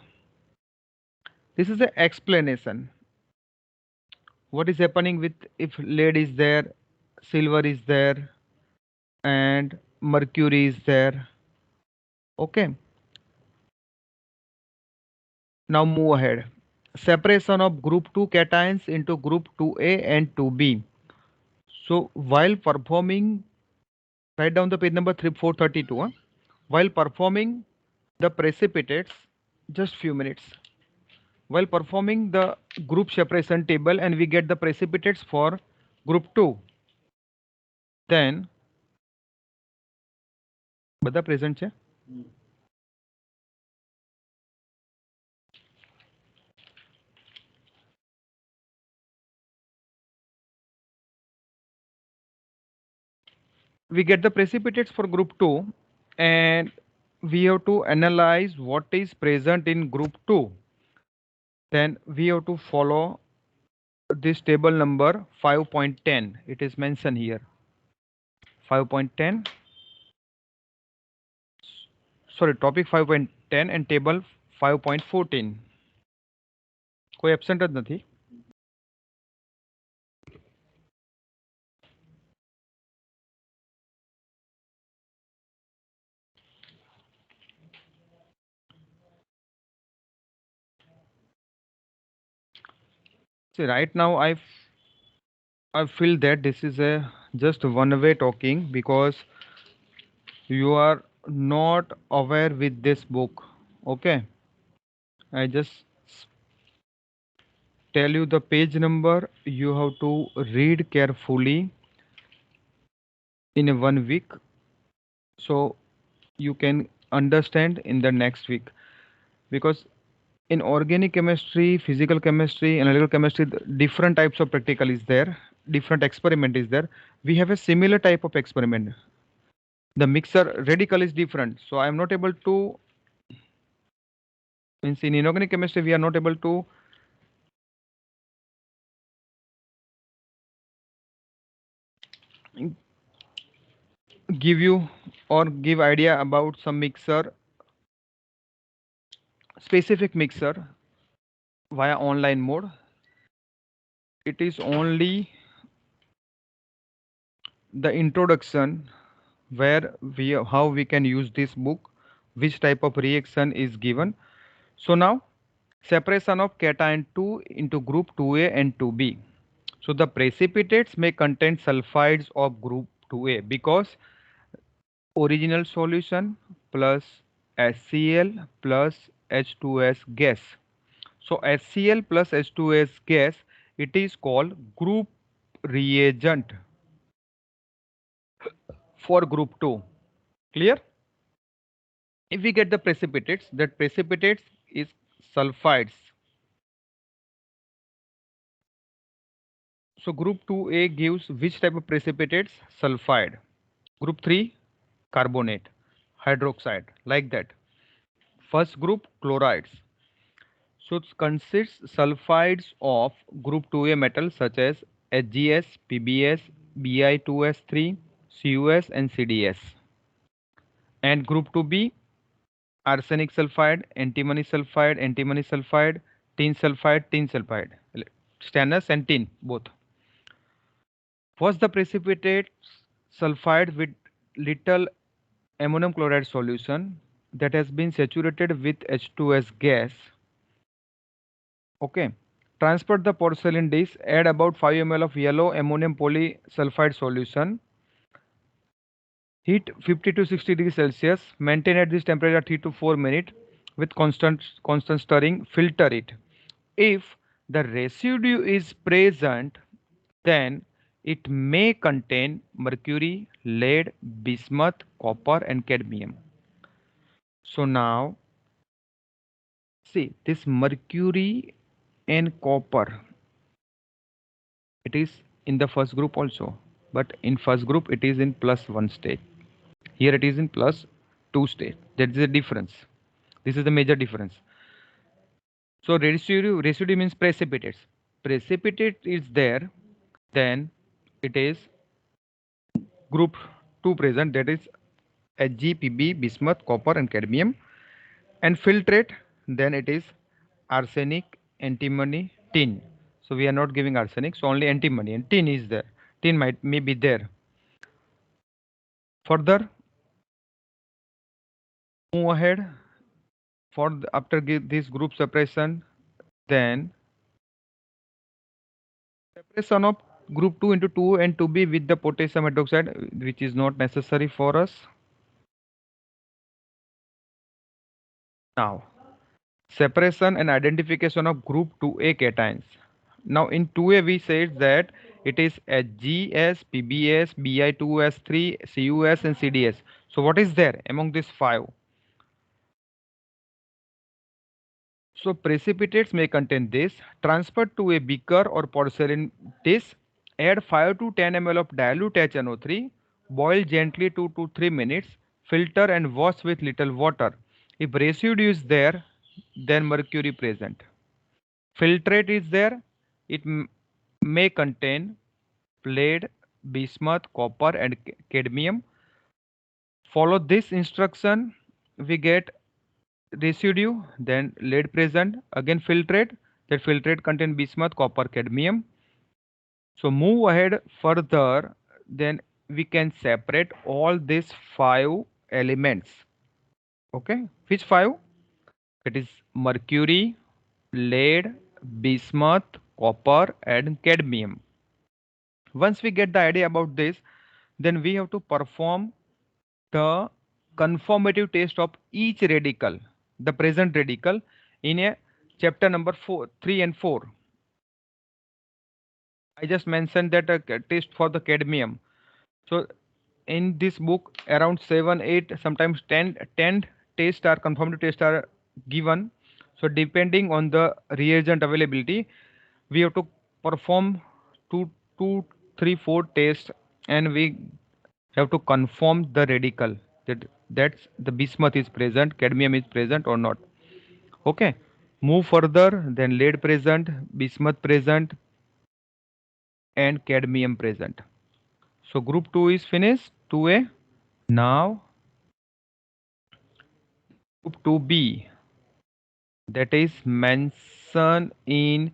this is the explanation. What is happening with if lead is there, silver is there, and mercury is there? Okay. Now move ahead. Separation of group 2 cations into group 2A and 2B. So while performing, write down the page number 432. While performing the precipitates, just few minutes. While performing the group separation table and we get the precipitates for group 2, then બધા present છે? We get the precipitates for group 2 and we have to analyze what is present in group 2. Then we have to follow this table number 5.10. It is mentioned here. 5.10. Sorry, topic 5.10 and table 5.14. કોઈ absent જ નથી. See, right now I feel that this is a just one-way talking, because you are not aware with this book. Okay, I just tell you the page number. You have to read carefully in a 1 week, so you can understand in the next week. Because in organic chemistry, physical chemistry, analytical chemistry, different types of practical is there, different experiment is there. We have a similar type of experiment. The mixer radical is different, so I am not able to, means in inorganic chemistry we are not able to give you or give idea about some mixer, specific mixer, via online mode. It is only the introduction where how we can use this book, which type of reaction is given. So now separation of cation 2 into group 2A and 2B. So the precipitates may contain sulfides of group 2A, because original solution plus HCl plus H2S gas. So HCl plus H2S gas, it is called group reagent for group 2. Clear? If we get the precipitates, that precipitates is sulfides. So group 2A gives which type of precipitates? Sulfide. Group 3, carbonate, hydroxide, like that. First group, chlorides. So it consists sulfides of group 2A metals such as HGS, PBS, Bi2S3, CuS and CDS. And group 2B, arsenic sulfide, antimony sulfide, tin sulfide, stannous and tin both. First the precipitate sulfide with little ammonium chloride solution, that has been saturated with H2S gas. Okay. Transfer the porcelain dish, add about 5 ml of yellow ammonium polysulfide solution. Heat 50 to 60 degrees Celsius. Maintain at this temperature 3 to 4 minutes with constant stirring. Filter it. If the residue is present, then it may contain mercury, lead, bismuth, copper, and cadmium. So now, see this mercury and copper, it is in the first group also, but in first group it is in +1 state. Here it is in +2 state. That is the difference. This is the major difference. So residue means precipitates. Precipitate is there, then it is group 2 present, that is Hg, Pb, bismuth, copper, and cadmium. And filtrate, then it is arsenic, antimony, tin. So we are not giving arsenic, so only antimony, and tin is there. Tin may be there. Further, move ahead for after this group separation, then separation of group 2 into 2 and 2b with the potassium hydroxide, which is not necessary for us. Now, separation and identification of group 2a cations. Now in 2a we said that it is HGS, PBS, Bi2S3, CUS, and CDS. So what is there among these 5? So precipitates may contain this. Transfer to a beaker or porcelain dish. Add 5 to 10 ml of dilute HNO3. Boil gently 2 to 3 minutes. Filter and wash with little water. If residue is there, then mercury present. Filtrate is there. It may contain lead, bismuth, copper, and cadmium. Follow this instruction. We get residue, then lead present. Again filtrate. That filtrate contain bismuth, copper, cadmium. So move ahead further. Then we can separate all these 5 elements. Okay, which 5? It is mercury, lead, bismuth, copper, and cadmium. Once we get the idea about this, then we have to perform the conformative test of each radical, the present radical, in a chapter number 3 and 4. I just mentioned that a test for the cadmium. So in this book, around 7, 8, sometimes 10 tests are conformative tests are given. So depending on the reagent availability, we have to perform 2, 3, 4 tests, and we have to confirm the radical that's the bismuth is present, cadmium is present or not. Okay, move further, then lead present, bismuth present, and cadmium present. So group 2 is finished, 2a. Now group 2b, that is mentioned in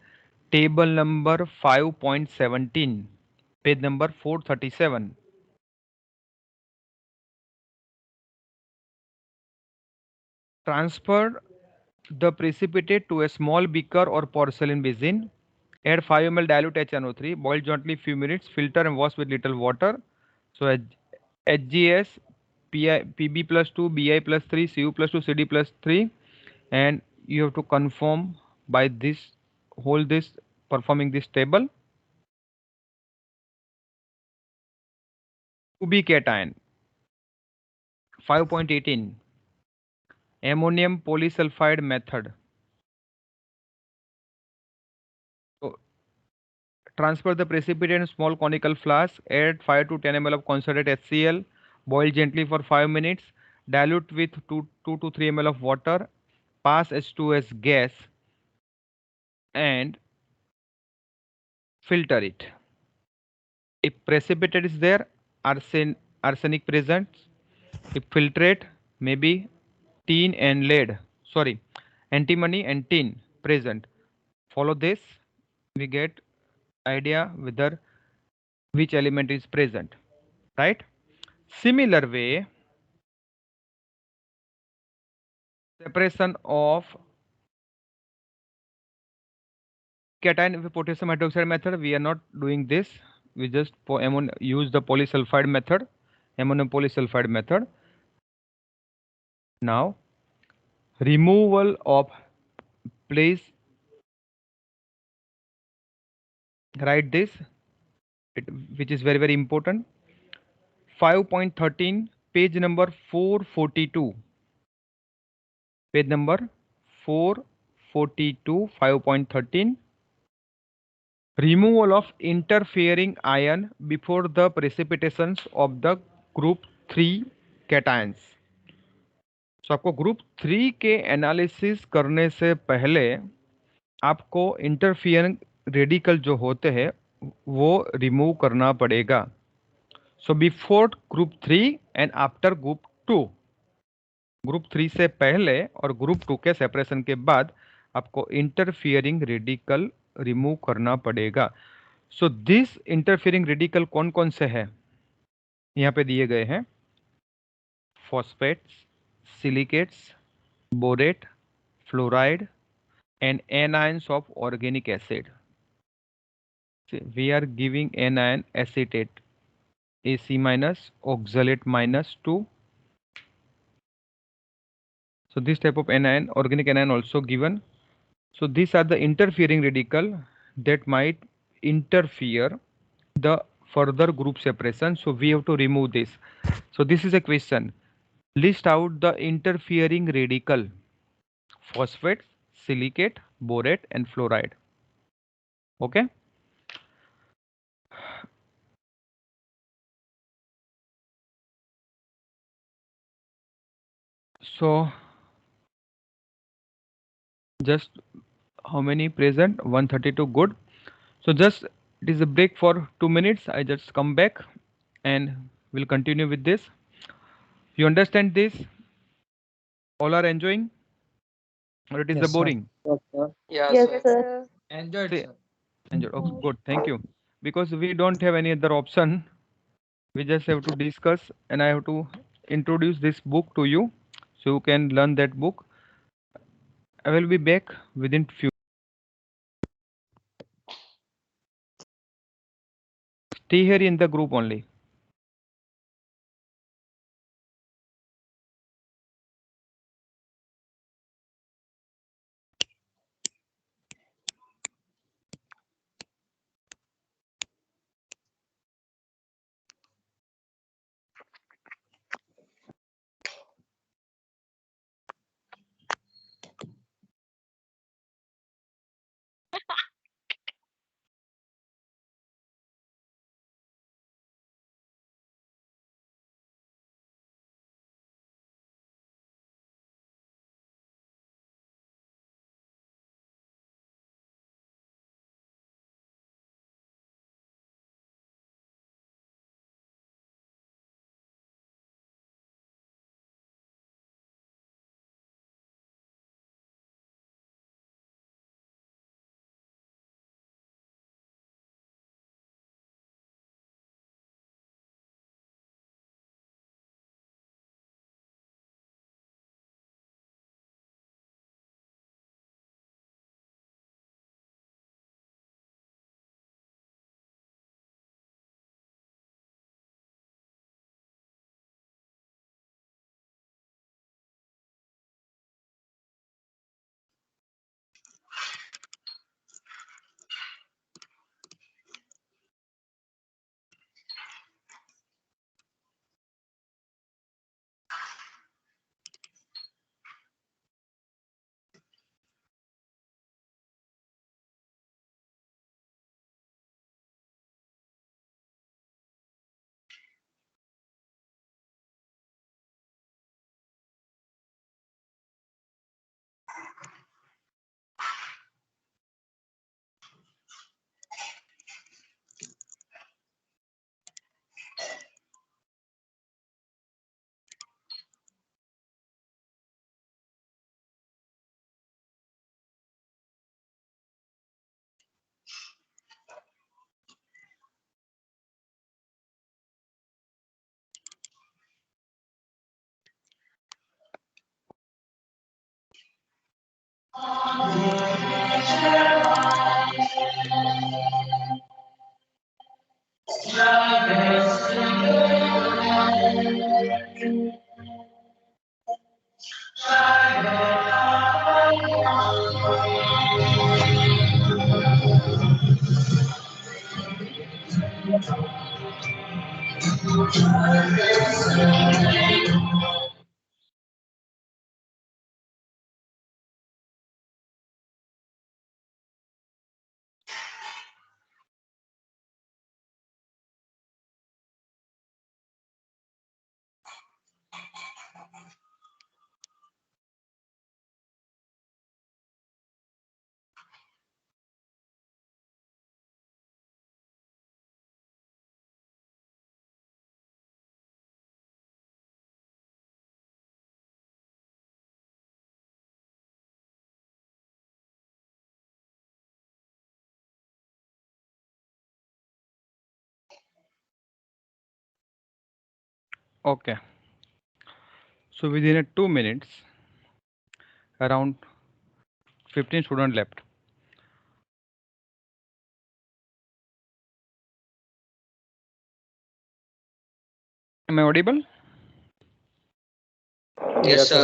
table number 5.17, page number 437. Transfer the precipitate to a small beaker or porcelain basin. Add 5 ml dilute HNO3. Boil gently few minutes. Filter and wash with little water. So HGS, PB plus 2, Bi plus 3, Cu plus 2, CD plus 3. And you have to confirm by this, hold this, performing this table. 2B cation, 5.18. Ammonium polysulfide method. So transfer the precipitate in small conical flask. Add 5 to 10 ml of concentrated HCl. Boil gently for 5 minutes. Dilute with 2 to 3 ml of water. Pass H2S gas and filter it. If precipitate is there, arsenic present. If filtrate, maybe tin and lead. Sorry, antimony and tin present. Follow this, we get idea whether which element is present, right? Similar way, separation of cation with potassium hydroxide method. We are not doing this. We just use the polysulfide method, ammonium polysulfide method. Now, removal of, please write this, which is very important. 5.13, page number 442. Page number 442, 5.13. Removal of interfering ion before the precipitations of the group 3 cations. So आपको group 3 के analysis करने से पहले आपको interfering radical जो होते हैं वो रिमूव करना पड़ेगा. So before group 3 and after group 2. Group 3 से पहले और ग्रुप 2 के सेपरेशन के बाद आपको इंटरफियरिंग रेडिकल रिमूव करना पड़ेगा. सो दिस इंटरफियरिंग रेडिकल कौन कौन से हैं यहाँ पे दिए गए हैं. Phosphates, silicates, borate, fluoride and anions of organic acid. See, we are giving anion acetate AC minus, oxalate minus 2. So this type of anion, organic anion also given. So these are the interfering radical that might interfere the further group separation. So we have to remove this. So this is a question. List out the interfering radical: phosphate, silicate, borate, and fluoride. Okay. So just how many present? 132. Good. So just it is a break for 2 minutes. I just come back and we'll continue with this. You understand this? All are enjoying, or it is Yes, a sir. boring? Yes, sir. Yeah, Yes, sir. sir. Enjoyed, Say, sir. enjoy. Okay, good. Thank you. Because we don't have any other option. We just have to discuss, and I have to introduce this book to you, so you can learn that book. I will be back within few. Stay here in the group only. Okay. So within 2 minutes, around 15 students left. Am I audible? Yes, sir.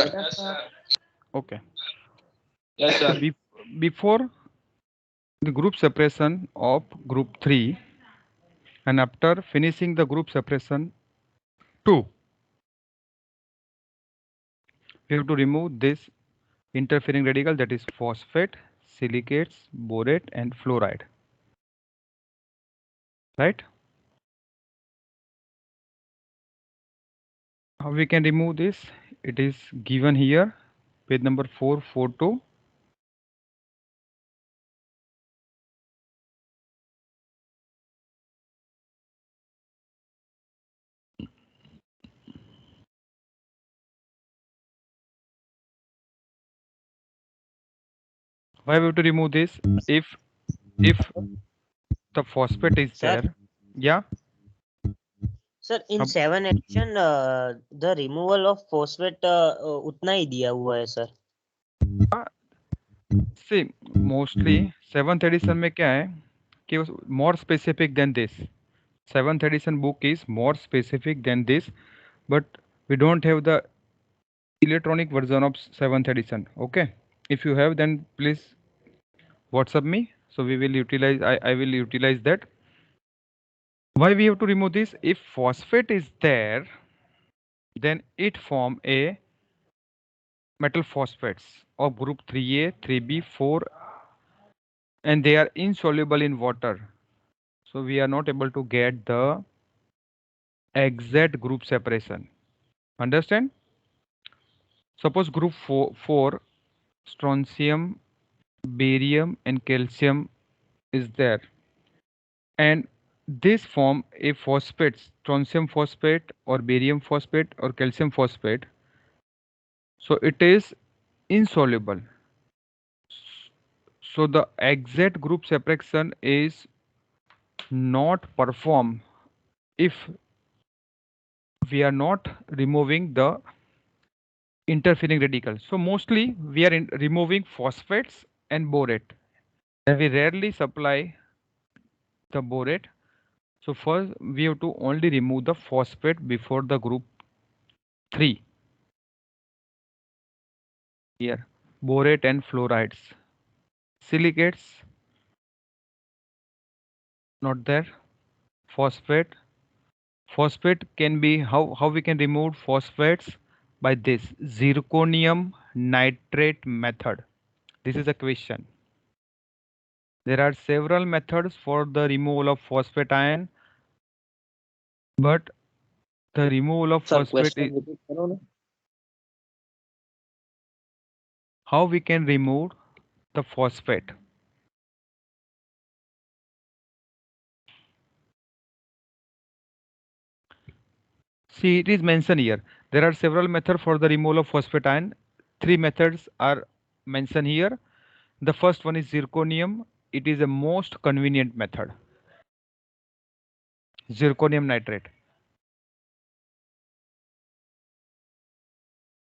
Okay. Yes, So sir. before the group separation of group 3 and after finishing the group separation 2, we have to remove this interfering radical, that is phosphate, silicates, borate and fluoride. Right? How we can remove this? It is given here, page number 442. Why we have to remove this? If the phosphate is Sir, there, yeah. Sir in अब 7 addition the removal of phosphate उतना ही दिया हुआ है sir. see mostly 7th edition में क्या है कि more specific than this. 7th edition book is more specific than this, but we don't have the electronic version of 7th edition. Okay, if you have, then please WhatsApp me, so we will utilize, I will utilize that. Why we have to remove this? If phosphate is there, then it form a metal phosphates of group 3A, 3B, 4, and they are insoluble in water. So we are not able to get the exact group separation. Understand? Suppose group 4 strontium, barium and calcium is there, and this form a phosphate, strontium phosphate or barium phosphate or calcium phosphate. So it is insoluble. So the exact group separation is not performed if we are not removing the interfering radical. So mostly we are removing phosphates and borate, and we rarely supply the borate. So first we have to only remove the phosphate before the group 3. Here borate and fluorides, silicates not there, phosphate. Phosphate can be, how we can remove phosphates? By this zirconium nitrate method. This is a question. There are several methods for the removal of phosphate ion, but the removal of Sir, phosphate is, question repeat करो ना. how we can remove the phosphate. See, it is mentioned here. There are several methods for the removal of phosphate ion. 3 methods are mentioned here. The first one is zirconium. It is a most convenient method. Zirconium nitrate.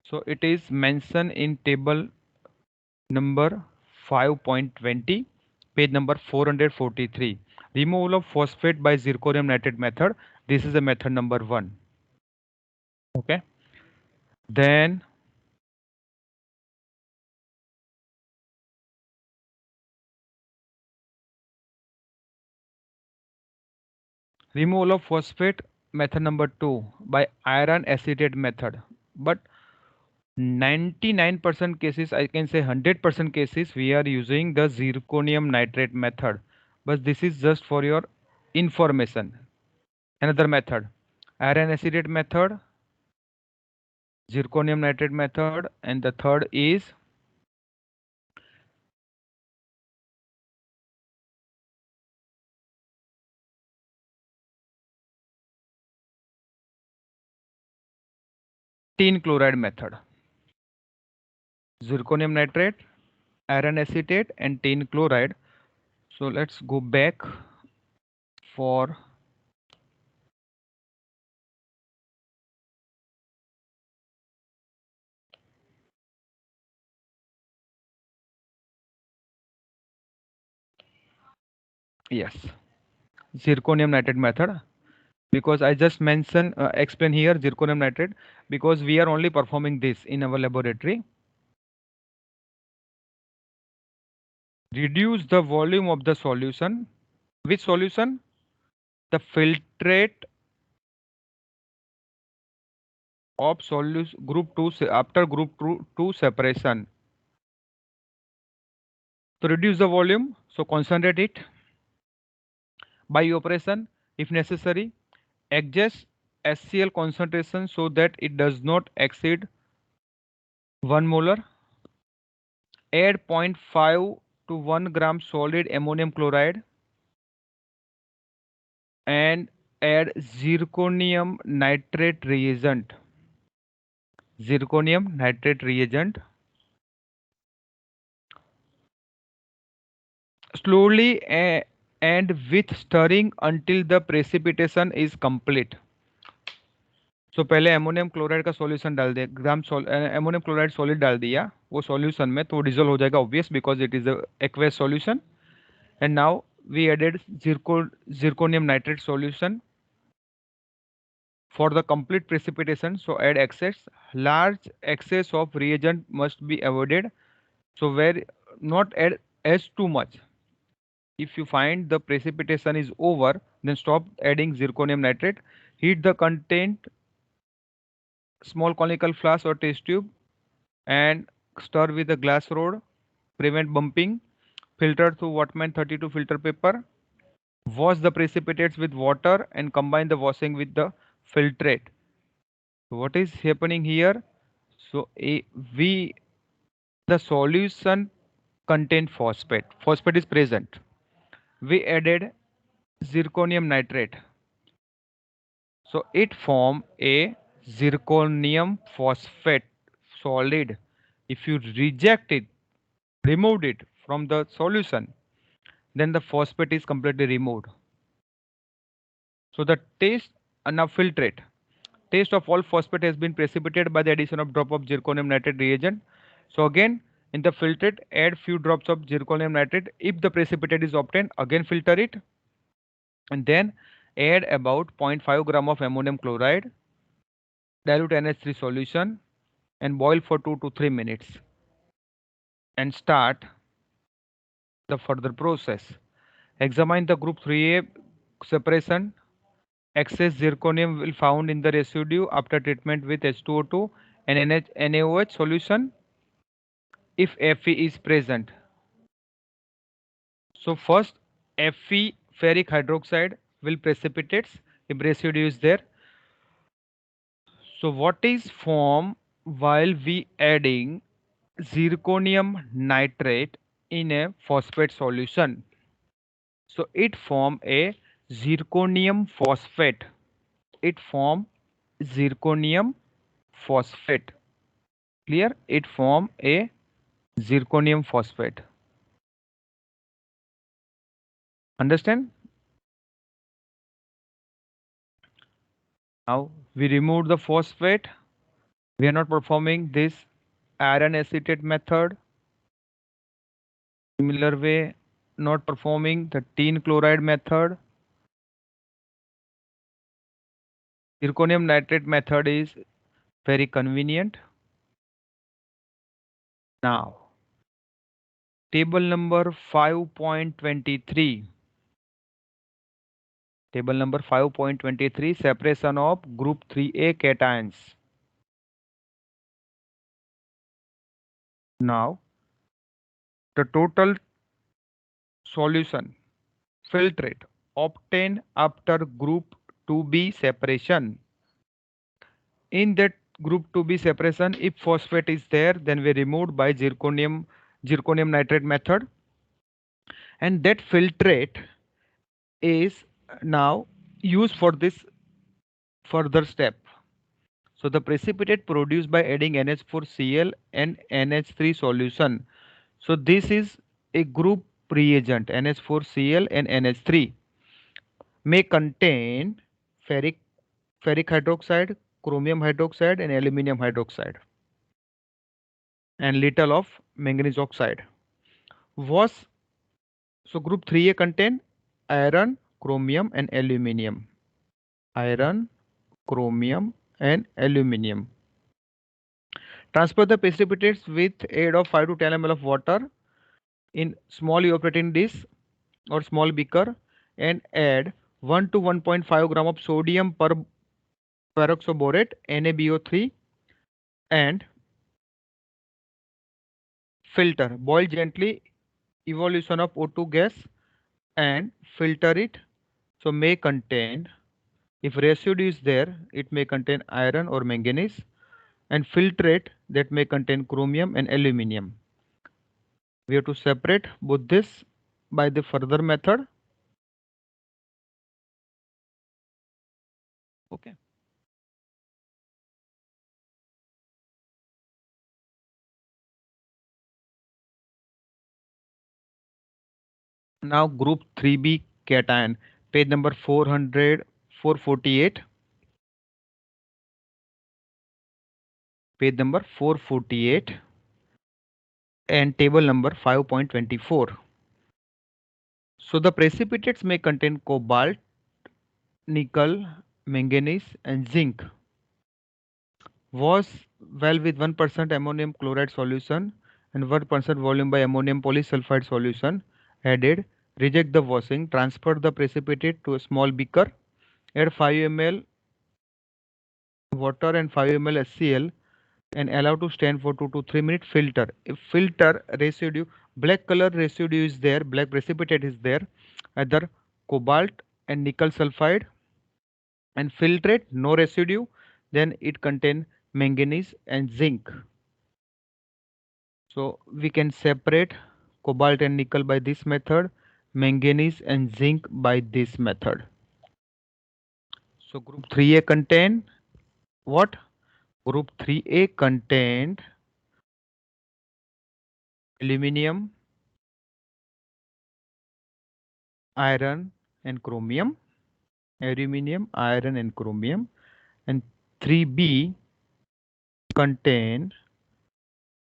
So it is mentioned in table number 5.20, page number 443. Removal of phosphate by zirconium nitrate method. This is the method number 1. Okay. Then removal of phosphate method number 2 by iron acetate method. But 99% cases, I can say 100% cases, we are using the zirconium nitrate method. But this is just for your information. Another method, iron acetate method, zirconium nitrate method, and the third is tin chloride method. Zirconium nitrate, iron acetate, and tin chloride. So let's go back for yes, zirconium nitrate method, because I just mentioned explain here zirconium nitrate because we are only performing this in our laboratory. Reduce the volume of the solution. Which solution? The filtrate of solution group 2 after group 2 separation. To reduce the volume, so concentrate it by operation if necessary. Adjust HCl concentration so that it does not exceed 1 molar. Add 0.5 to 1 gram solid ammonium chloride and add zirconium nitrate reagent. Zirconium nitrate reagent. Slowly and with stirring until the precipitation is complete. So पहले ammonium chloride का solution डाल दिया, ग्राम ammonium chloride solid डाल दिया वो solution में, तो dissolve हो जाएगा obvious because it is aqueous solution. And now we added zirconium nitrate solution for the complete precipitation. So add excess. Large excess of reagent must be avoided. So where not add as too much. If you find the precipitation is over, then stop adding zirconium nitrate. Heat the content small conical flask or test tube and stir with a glass rod. Prevent bumping. Filter through Wattman 32 filter paper. Wash the precipitates with water and combine the washing with the filtrate. What is happening here? So the solution contain phosphate. Phosphate is present. We added zirconium nitrate. So it form a zirconium phosphate solid. If you reject it, removed it from the solution, then the phosphate is completely removed. So the taste now filtrate. Taste of all phosphate has been precipitated by the addition of drop of zirconium nitrate reagent. So again in the filtrate add few drops of zirconium nitrate. If the precipitate is obtained, again filter it and then add about 0.5 gram of ammonium chloride, dilute NH3 solution and boil for 2 to 3 minutes and start the further process. Examine the group 3A separation. Excess zirconium will found in the residue after treatment with H2O2 and NaOH solution if Fe is present. So first Fe ferric hydroxide will precipitate if residue is there. So what is formed while we adding zirconium nitrate in a phosphate solution? So it form a zirconium phosphate. It form zirconium phosphate. Clear? It form a zirconium phosphate. Understand? Now we remove the phosphate. We are not performing this iron acetate method. Similar way, not performing the tin chloride method. Zirconium nitrate method is very convenient. Now, table number 5.23. Table number 5.23, separation of group 3A cations. Now, the total solution filtrate obtained after group 2B separation. In that group 2B separation, if phosphate is there, then we removed by zirconium nitrate method, and that filtrate is now used for this further step. So the precipitate produced by adding NH4Cl and NH3 solution. So this is a group reagent, NH4Cl and NH3 may contain ferric hydroxide, chromium hydroxide and aluminum hydroxide and little of manganese oxide. So group 3A contain iron, chromium and aluminum. Iron, chromium and aluminum. Transfer the precipitates with aid of 5 to 10 ml of water in small evaporating dish or small beaker and add 1 to 1.5 gram of sodium peroxoborate NaBO3 and filter. Boil gently evolution of O2 gas and filter it. So may contain, if residue is there, it may contain iron or manganese, and filtrate that may contain chromium and aluminum. We have to separate both this by the further method. Okay. Now group 3B cation, page number 448. Page number 448 and table number 5.24. So the precipitates may contain cobalt, nickel, manganese and zinc. Wash well with 1% ammonium chloride solution and 1% volume by ammonium polysulfide solution added. Reject the washing. Transfer the precipitate to a small beaker. Add 5 ml water and 5 ml HCl and allow to stand for 2 to 3 minutes. Filter. If filter residue, black color residue is there, black precipitate is there, either cobalt and nickel sulfide, and filtrate no residue, then it contain manganese and zinc. So we can separate cobalt and nickel by this method, manganese and zinc by this method. So group 3A contain what? Group 3A contained aluminum, iron and chromium, aluminum, iron and chromium, and 3B contain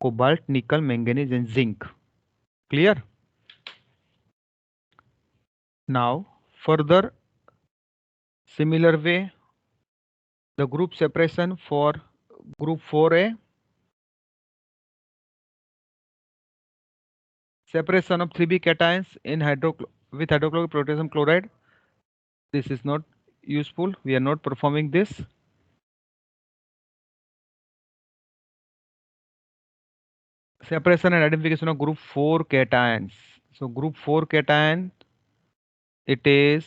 cobalt, nickel, manganese and zinc. Clear? Now further similar way, the group separation for group 4A, separation of 3B cations in with hydrochloric potassium chloride. This is not useful. We are not performing this. Separation and identification of group 4 cations. So group 4 cation, it is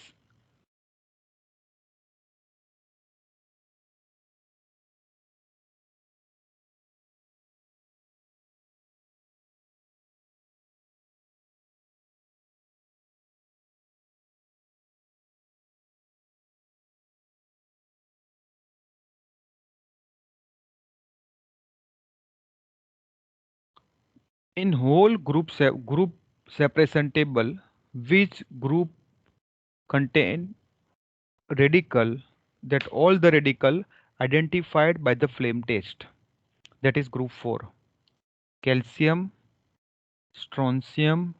in whole group separation table, which group contain radical, that all the radical identified by the flame test, that is group 4: calcium, strontium,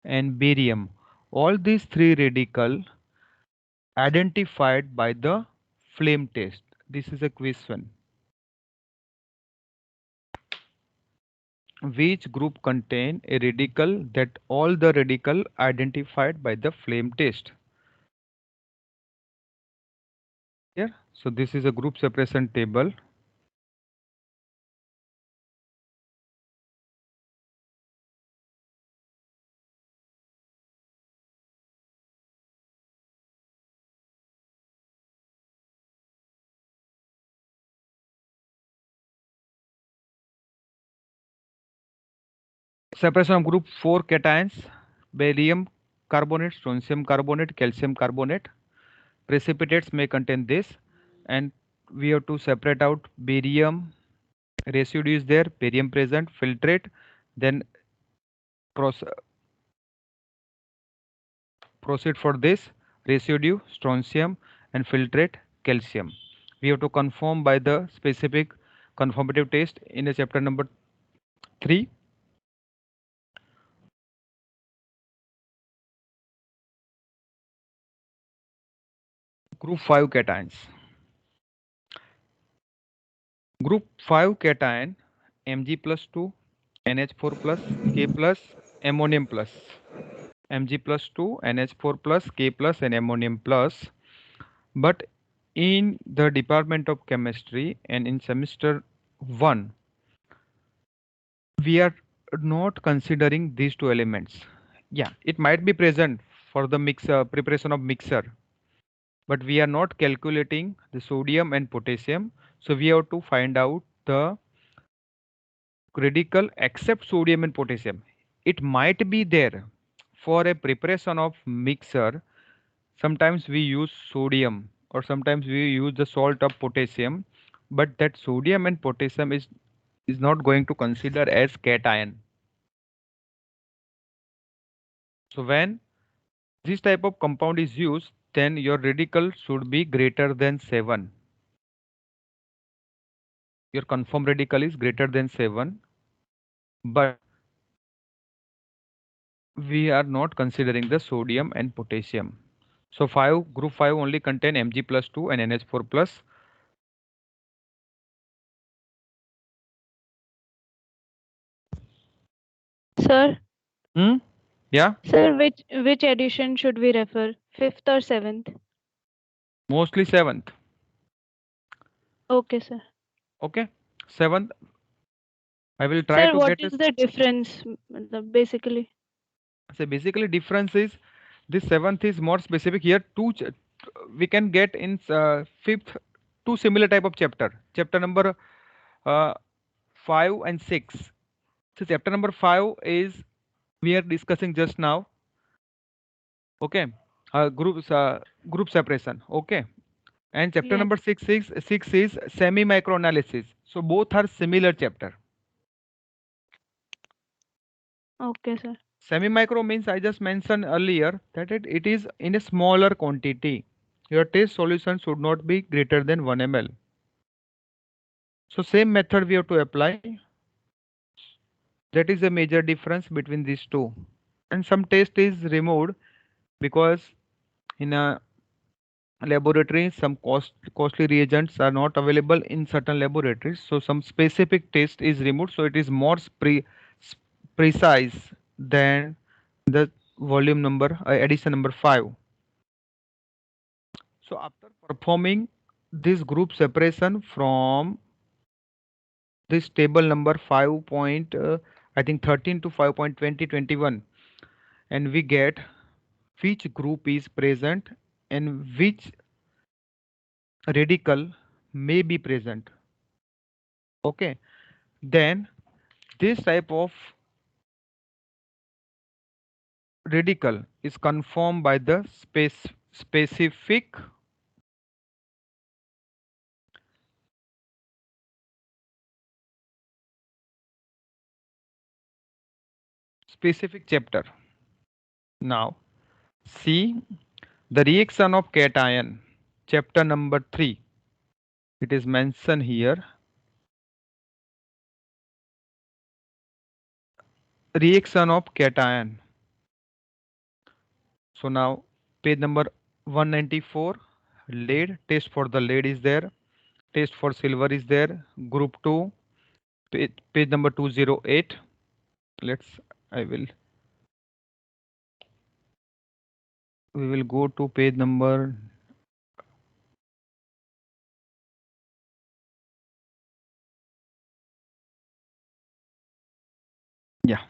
and barium. All these three radical identified by the flame test. This is a question. Which group contain a radical that all the radical identified by the flame test? Here, so this is a group separation table. Separation of group 4 cations, barium carbonate, strontium carbonate, calcium carbonate. Precipitates may contain this, and we have to separate out barium residue is there, barium present, filtrate, then proceed for this residue, strontium, and filtrate calcium. We have to confirm by the specific conformative test in the chapter number 3. Group 5 cations. Group 5 cation Mg plus 2, NH4 plus, K plus, ammonium plus. Mg plus 2, NH4 plus, K plus, and ammonium plus. But in the Department of Chemistry and in semester 1, we are not considering these two elements. Yeah, it might be present for the mixer preparation of mixer, but we are not calculating the sodium and potassium. So we have to find out the radical except sodium and potassium. It might be there for a preparation of mixer. Sometimes we use sodium or sometimes we use the salt of potassium, but that sodium and potassium is not going to consider as cation. So when this type of compound is used, then your radical should be greater than 7. Your confirmed radical is greater than 7, but we are not considering the sodium and potassium. So group 5 only contain Mg plus 2 and NH4 plus. Sir, Yeah, sir, which edition should we refer? Fifth or seventh? mostly 7th. Okay, sir. Okay, 7th. I will try Sir, to what get is it. the difference basically? So basically difference is this 7th is more specific. Here we can get in 5th two similar type of chapter number 5 and 6. So chapter number 5 is we are discussing just now. Okay, group separation. Okay, and chapter Yes. number 6 is semi micro analysis. So both are similar chapter. Okay, sir. Semi micro means I just mentioned earlier that it is in a smaller quantity. Your test solution should not be greater than 1 ml. So same method we have to apply. That is a major difference between these two. And some test is removed because in a laboratory some costly reagents are not available in certain laboratories. So some specific test is removed. So it is more precise than the volume number addition number 5. So after performing this group separation from this table number 5 point I think 13 to 5.2021, and we get which group is present and which radical may be present. Okay, then this type of radical is confirmed by the specific chapter. Now see the reaction of cation, chapter number 3. It is mentioned here. Reaction of cation. So now page number 194, lead, test for the lead is there, test for silver is there, group 2, page number 208. We will go to page number, yeah.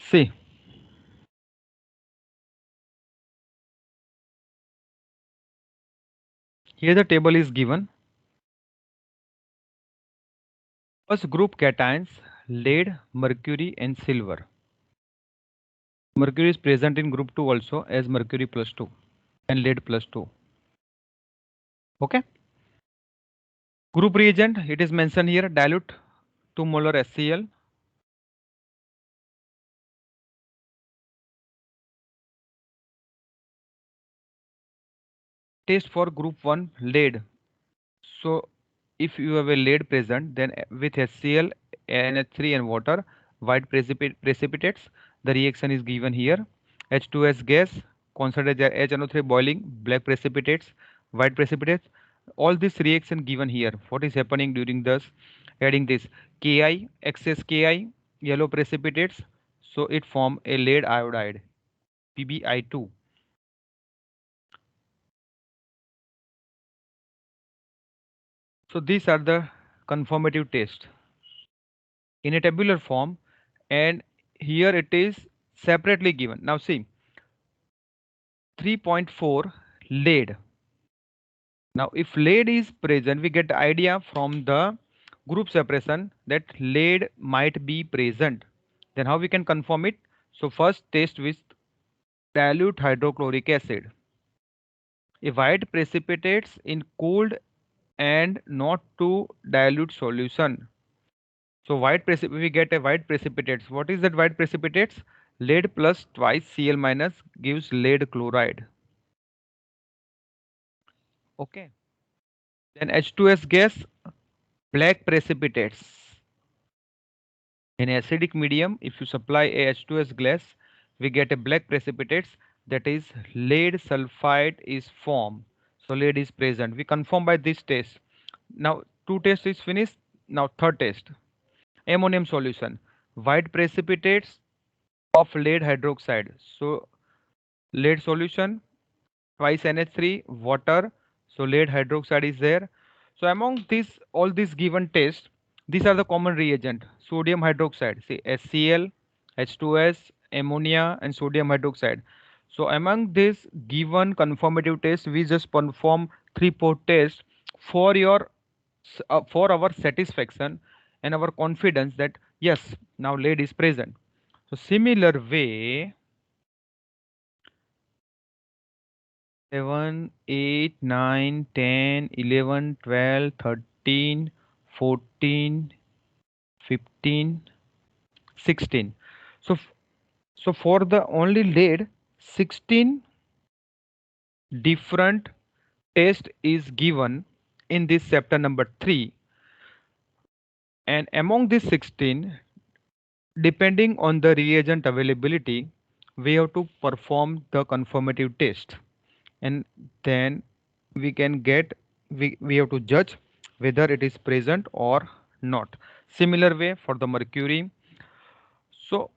See, here the table is given. First group cations, lead, mercury and silver. Mercury is present in group 2 also as mercury plus 2 and lead plus 2. Okay. Group reagent, it is mentioned here, dilute 2 molar HCl. Test for group 1 lead. So if you have a lead present, then with HCl, NH3 and water, white precipitates, the reaction is given here. H2S gas, concentrated HNO3 boiling, black precipitates, white precipitates. All this reaction given here. What is happening during this? Adding this Ki, excess Ki, yellow precipitates. So it form a lead iodide, PbI2. So these are the conformative tests in a tabular form, and here it is separately given. Now see, 3.4 lead. Now if lead is present, we get the idea from the group separation that lead might be present. Then how we can confirm it? So first test with dilute hydrochloric acid. A white precipitates in cooled and not too dilute solution. So we get a white precipitates. What is that white precipitates? Lead plus twice Cl minus gives lead chloride. Okay. Then H2S gas, black precipitates. In acidic medium, if you supply a H2S gas, we get a black precipitates, that is lead sulfide is formed. So lead is present. We confirm by this test. Now two tests is finished. Now third test. Ammonium solution. White precipitates of lead hydroxide. So lead solution, twice NH3, water. So lead hydroxide is there. So among these, all these given tests, these are the common reagent. Sodium hydroxide, say HCl, H2S, ammonia, and sodium hydroxide. So among these given conformative tests, we just perform 3-4 tests for your for our satisfaction and our confidence that yes, now lead is present. So similar way, 7, 8, 9, 10, 11, 12, 13, 14, 15, 16. So, so for the only lead, 16 different test is given in this chapter number 3. And among these 16, depending on the reagent availability, we have to perform the conformative test. And then we can get, we have to judge whether it is present or not. Similar way for the mercury. So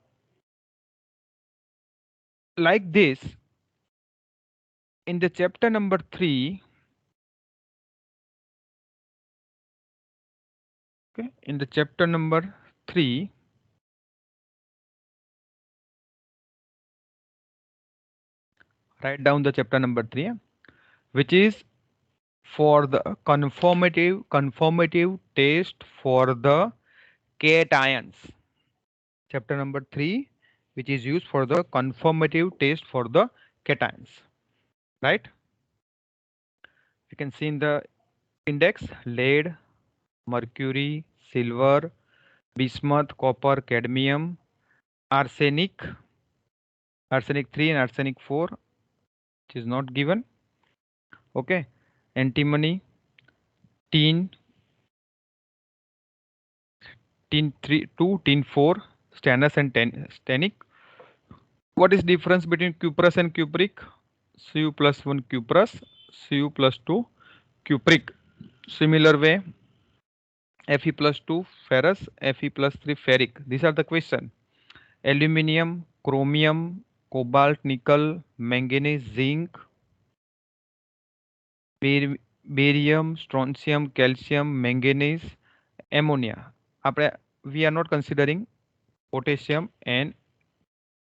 like this, in the chapter number 3, okay, in the chapter number 3, Write down the chapter number 3, which is for the conformative test for the cations. Chapter number 3, which is used for the conformative test for the cations, right? You can see in the index lead, mercury, silver, bismuth, copper, cadmium, arsenic, arsenic 3 and arsenic 4, which is not given. Okay, antimony, tin, tin 3, 2, tin 4, stannous and stannic. What is difference between cuprous and cupric? Cu plus 1 cuprous, Cu plus 2 cupric. Similar way, Fe plus 2 ferrous, Fe plus 3 ferric. These are the question. Aluminium, chromium, cobalt, nickel, manganese, zinc, barium, strontium, calcium, manganese, ammonia. We are not considering potassium and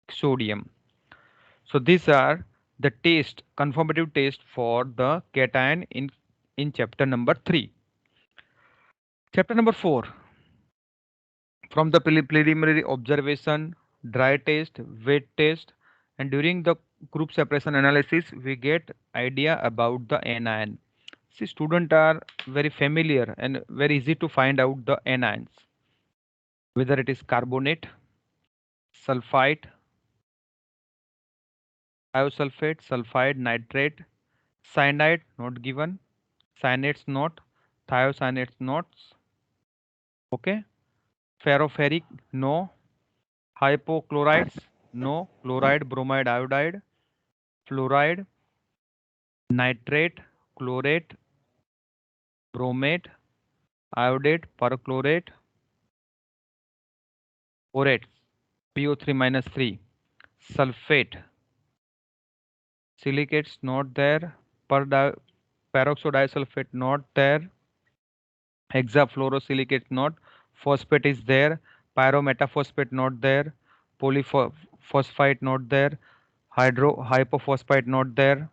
sodium. So these are the conformative test for the cation in chapter number 3. Chapter number 4, from the preliminary observation, dry test, wet test, and during the group separation analysis, we get idea about the anion. See, students are very familiar and very easy to find out the anions, whether it is carbonate, sulfite, thiosulfate, sulfide, nitrate, cyanide not given, cyanates not, thiocyanates not. Okay, ferroferric no, hypochlorites no, chloride, bromide, iodide, fluoride, nitrate, chlorate, bromate, iodate, perchlorate, borate, PO3 minus 3, sulfate, silicates not there, peroxide disulfate not there, hexafluorosilicate not, phosphate is there, pyrometaphosphate not there, polyphosphite not there, hypophosphite not there,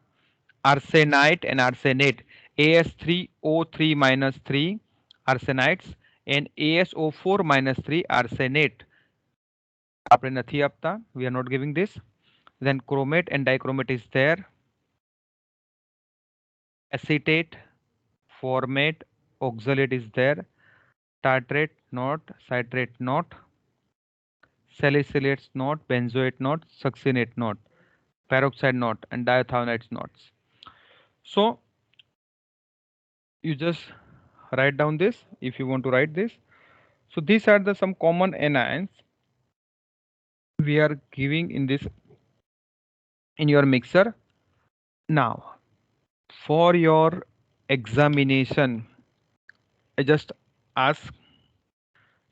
arsenite and arsenate, As3O3 minus 3 arsenites and ASO4 minus 3 arsenate. આપણે નથી આપતા, we are not giving this. Then chromate and dichromate is there, acetate, formate, oxalate is there, tartrate not, citrate not, salicylates not, benzoate not, succinate not, peroxide not, and diethionates not. So you just write down this if you want to write this. So these are the some common anions we are giving in this in your mixer. Now for your examination, I just ask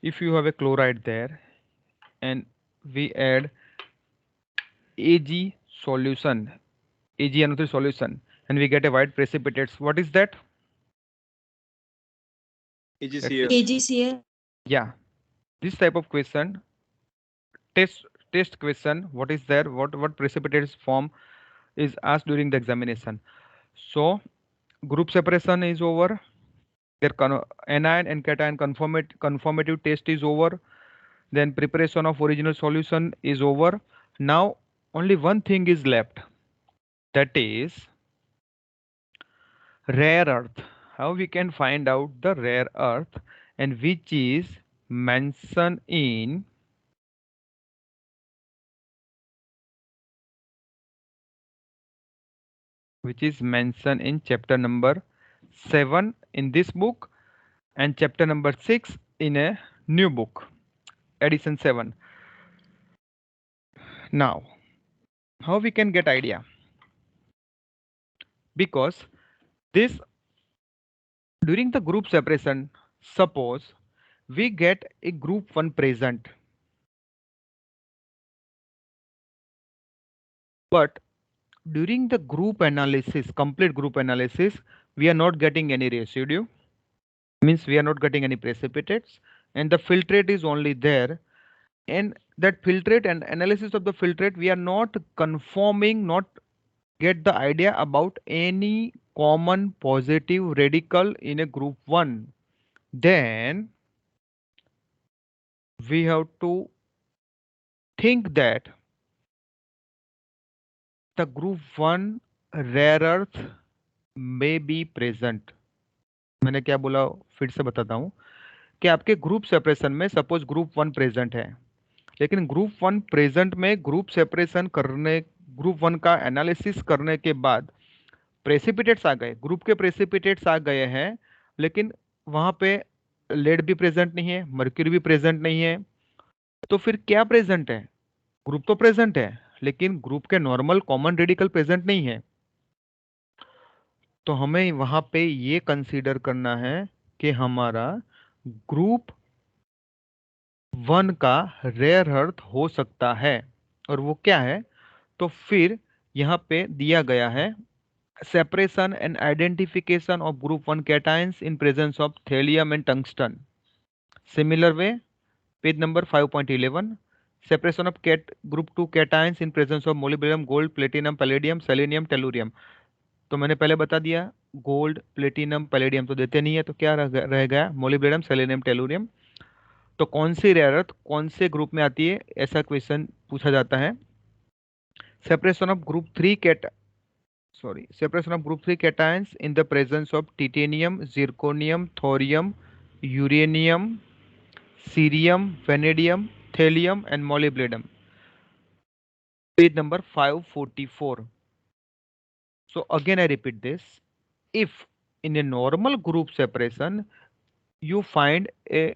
if you have a chloride there and we add Ag solution, AgNO3 solution, and we get a white precipitates. What is that? AgCl. AgCl. Yeah, this type of question, test question, what is there, what precipitates form is asked during the examination. So group separation is over, their anion and cation conformative test is over, then preparation of original solution is over. Now only one thing is left, that is rare earth. How we can find out the rare earth, and which is mentioned in chapter number 7 in this book and chapter number 6 in a new book, edition 7. Now how we can get idea, because this during the group separation, suppose we get a group 1 present, but during the group analysis, complete group analysis, we are not getting any residue, means we are not getting any precipitates, and the filtrate is only there, and that filtrate and analysis of the filtrate, we are not conforming, not get the idea about any common positive radical in a group 1, then we have to think that the group 1 rare earth may be present. मैंने क्या बोला, फिर से बताता हूँ कि आपके group separation में सपोज ग्रुप 1 प्रेजेंट है, लेकिन ग्रुप 1 प्रेजेंट में ग्रुप सेपरेशन करने, ग्रुप 1 का एनालिसिस करने के बाद प्रेसिपिटेट्स आ गए, ग्रुप के प्रेसिपिटेट्स आ गए हैं, लेकिन वहां पे लेड भी प्रेजेंट नहीं है, मर्क्यूरी भी प्रेजेंट नहीं है, तो फिर क्या प्रेजेंट है? ग्रुप तो प्रेजेंट है, लेकिन ग्रुप के नॉर्मल कॉमन रेडिकल प्रेजेंट नहीं है। तो हमें वहां पे ये कंसीडर करना है कि हमारा ग्रुप 1 का रेयर अर्थ हो सकता है, और वो क्या है? तो फिर यहाँ पे दिया गया है separation and identification of group 1 cations in presence of thallium and tungsten. Similar way, page number 5.11, separation of group 2 cations in presence of molybdenum, gold, platinum, palladium, selenium, tellurium. तो मैंने पहले बता दिया, गोल्ड, प्लेटिनम, पैलेडियम तो देते नहीं है, तो क्या रह गया? Molybdenum, selenium, tellurium. तो कौन सी रेयर अर्थ कौन से ग्रुप में आती है, ऐसा क्वेश्चन पूछा जाता है। Separation of group 3 separation of group 3 cations in the presence of titanium, zirconium, thorium, uranium, cerium, vanadium, thallium and molybdenum. Page number 544. So again I repeat this. If in a normal group separation you find a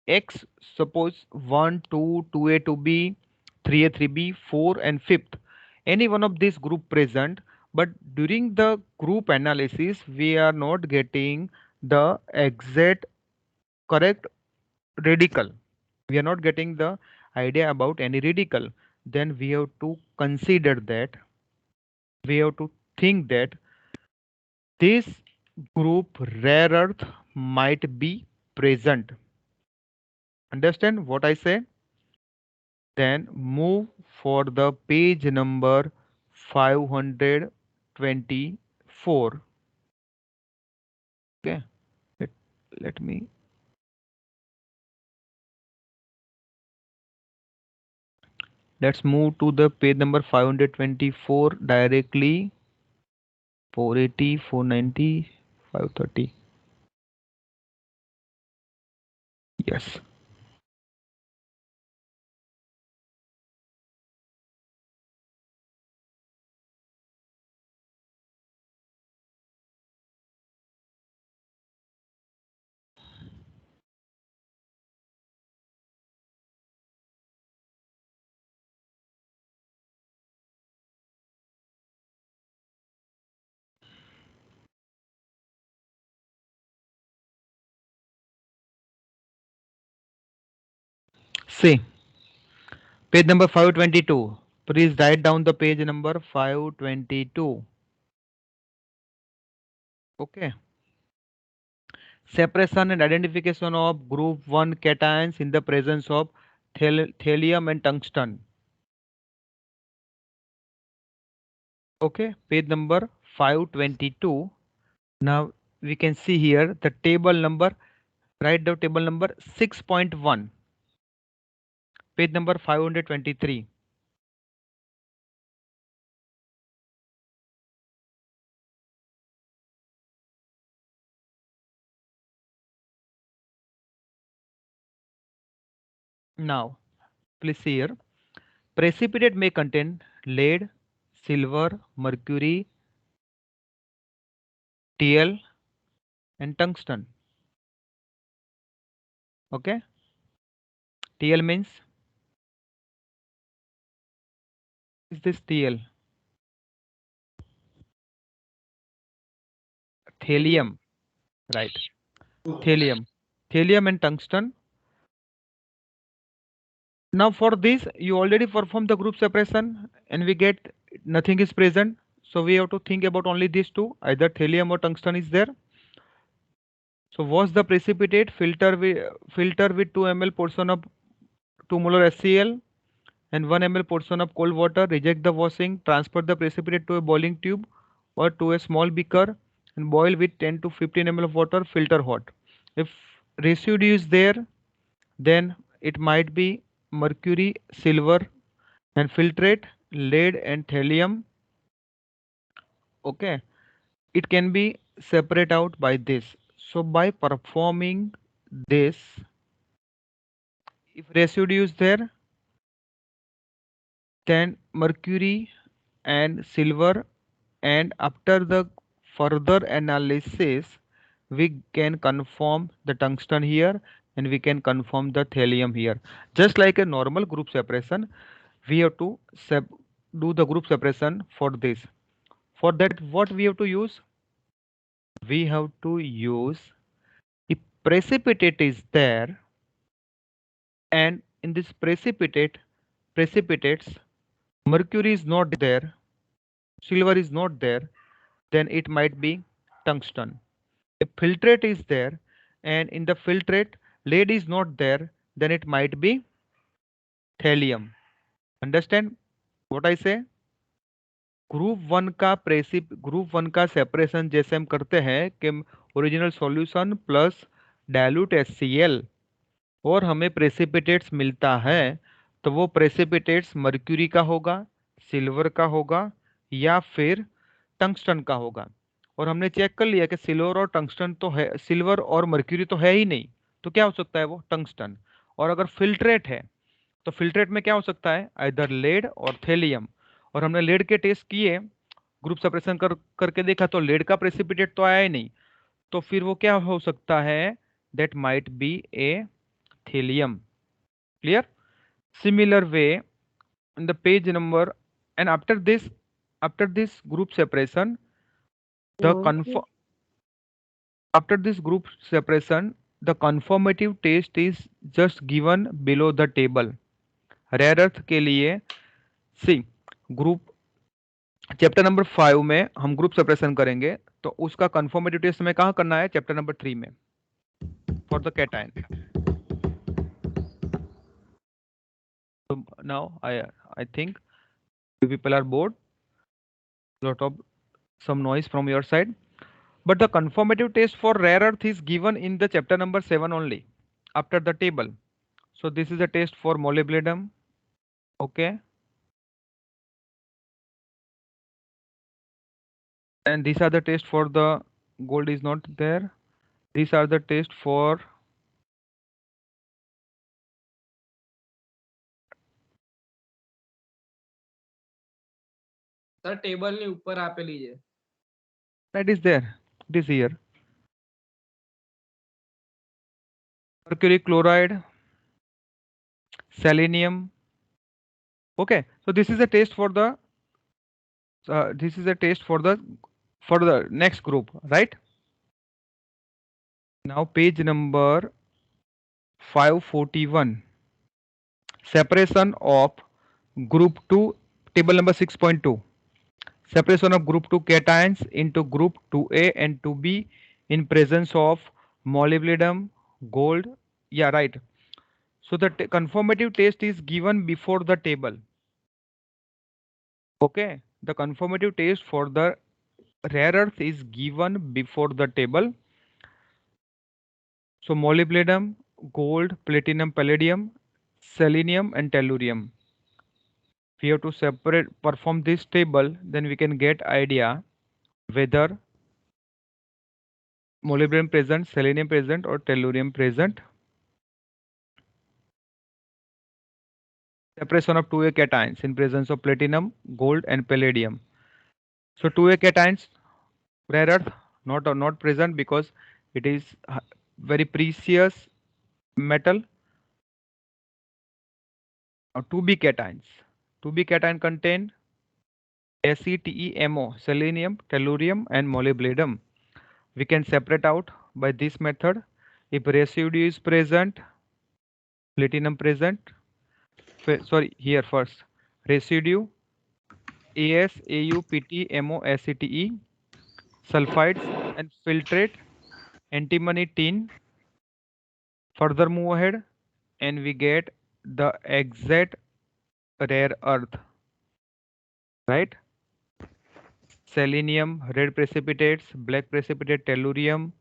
X, suppose 1, 2, 2A, 2B, 3A, 3B, 4 and 5th, any one of this group present, but during the group analysis we are not getting the exact correct radical, we are not getting the idea about any radical, then we have to consider that, we have to think that this group rare earth might be present. Understand what I say? Then move for the page number 524. Okay, let me. Let's move to the page number 524 directly. 480, 490, 530. Yes. See, page number 522. Please write down the page number 522. Okay. Separation and identification of group 1 cations in the presence of thallium and tungsten. Okay, page number 522. Now we can see here the table number, write the table number 6.1, page number 523. Now please see here, precipitate may contain lead, silver, mercury, Tl and tungsten. Okay, Tl means, is this Tl? Thallium, right? Thallium and tungsten. Now for this you already perform the group separation and we get nothing is present, so we have to think about only these two, either thallium or tungsten is there. So wash the precipitate, filter with 2 ml portion of 2 molar HCl and 1 ml portion of cold water. Reject the washing, transfer the precipitate to a boiling tube or to a small beaker and boil with 10 to 15 ml of water, filter hot. If residue is there, then it might be mercury, silver, and filtrate, lead and thallium. Okay, it can be separate out by this. So by performing this, if residue is there, then mercury and silver, and after the further analysis we can confirm the tungsten here and we can confirm the thallium here. Just like a normal group separation, we have to do the group separation for this. For that, what we have to use? We have to use, if precipitate is there and in this precipitates mercury is not there, silver is not there, then it might be tungsten. If filtrate is there and in the filtrate lead is not there, then it might be thallium. Understand what I say? Group one का separation जैसे हम करते हैं कि original solution plus dilute HCl और हमें precipitates मिलता है, तो वो प्रेसिपिटेट्स मर्क्यूरी का होगा, सिल्वर का होगा या फिर टंगस्टन का होगा। और हमने चेक कर लिया कि सिल्वर और टंगस्टन तो है, सिल्वर और मर्क्यूरी तो है ही नहीं, तो क्या हो सकता है वो टंगस्टन। और अगर फिल्ट्रेट है तो फिल्ट्रेट में क्या हो सकता है, आइदर लेड और थेलियम। और हमने लेड के टेस्ट किए, ग्रुप सेपरेशन करके देखा तो लेड का प्रेसिपिटेट तो आया ही नहीं, तो फिर वो क्या हो सकता है, that might be A thallium. Clear? Similar way in the page number, and after this group separation, the after this group separation the conformative test is just given below the table. Rare earth के लिए सी group chapter number 5 में हम group separation करेंगे, तो उसका confirmative test हमें कहाँ करना है, चैप्टर नंबर 3 में for the cation. So now I think you people are bored, lot of some noise from your side, but the conformative test for rare earth is given in the chapter number 7 only after the table. So this is a test for molybdenum. Okay, and these are the test for the gold is not there. These are the test for sir table ની ઉપર આપેલી છે. that is there, it is here. Mercury chloride, selenium. Okay, so this is a test for the next group, right? Now page number 541, separation of group 2, table number 6.2, separation of group 2 cations into group 2A and 2B in presence of molybdenum, gold. Yeah, right. So the conformative test is given before the table. Okay, the conformative test for the rare earth is given before the table. So molybdenum, gold, platinum, palladium, selenium and tellurium. We have to perform this table, then we can get idea whether molybdenum present, selenium present or tellurium present. Separation of 2A cations in presence of platinum, gold and palladium. So 2A cations, rare earth, not present because it is very precious metal. 2B cations. 2B cation contain SeTeMO, selenium, tellurium and molybdenum. We can separate out by this method. If residue is present, platinum present, sorry, here first, residue AsAuPtMoAcete, sulfides and filtrate antimony tin. Further move ahead and we get the exact rare earth, right? Selenium, red precipitates, black precipitate, tellurium,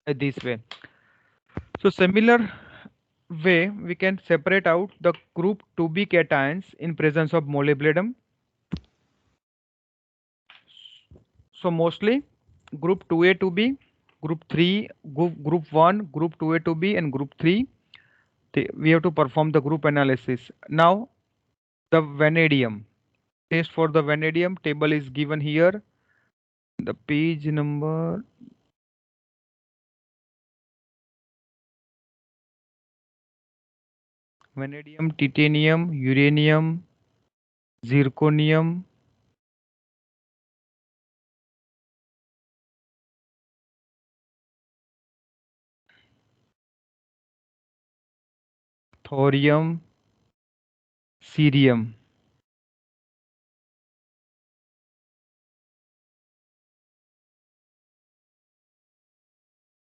this way. So similar way, we can separate out the group 2b cations in presence of molybdenum. So mostly group 2a 2b, group 3, group 1, group 2a 2b, and group 3. We have to perform the group analysis. Now the vanadium. Test for the vanadium table is given here. The page number. Vanadium, titanium, uranium, zirconium, thorium, cerium.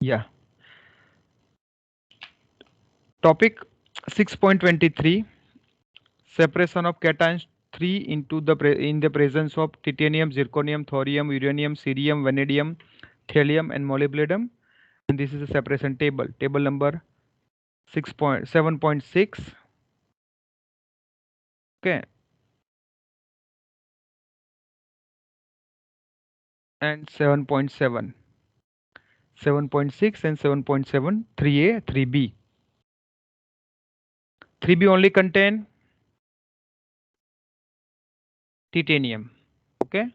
Yeah. Topic 6.23, separation of cations 3 into in the presence of titanium, zirconium, thorium, uranium, cerium, vanadium, thallium, and molybdenum. And this is a separation table. Table number 7.6. Okay. And 7.7. 7.6 and 7.7, 3A, 3B. 3B only contain titanium, okay,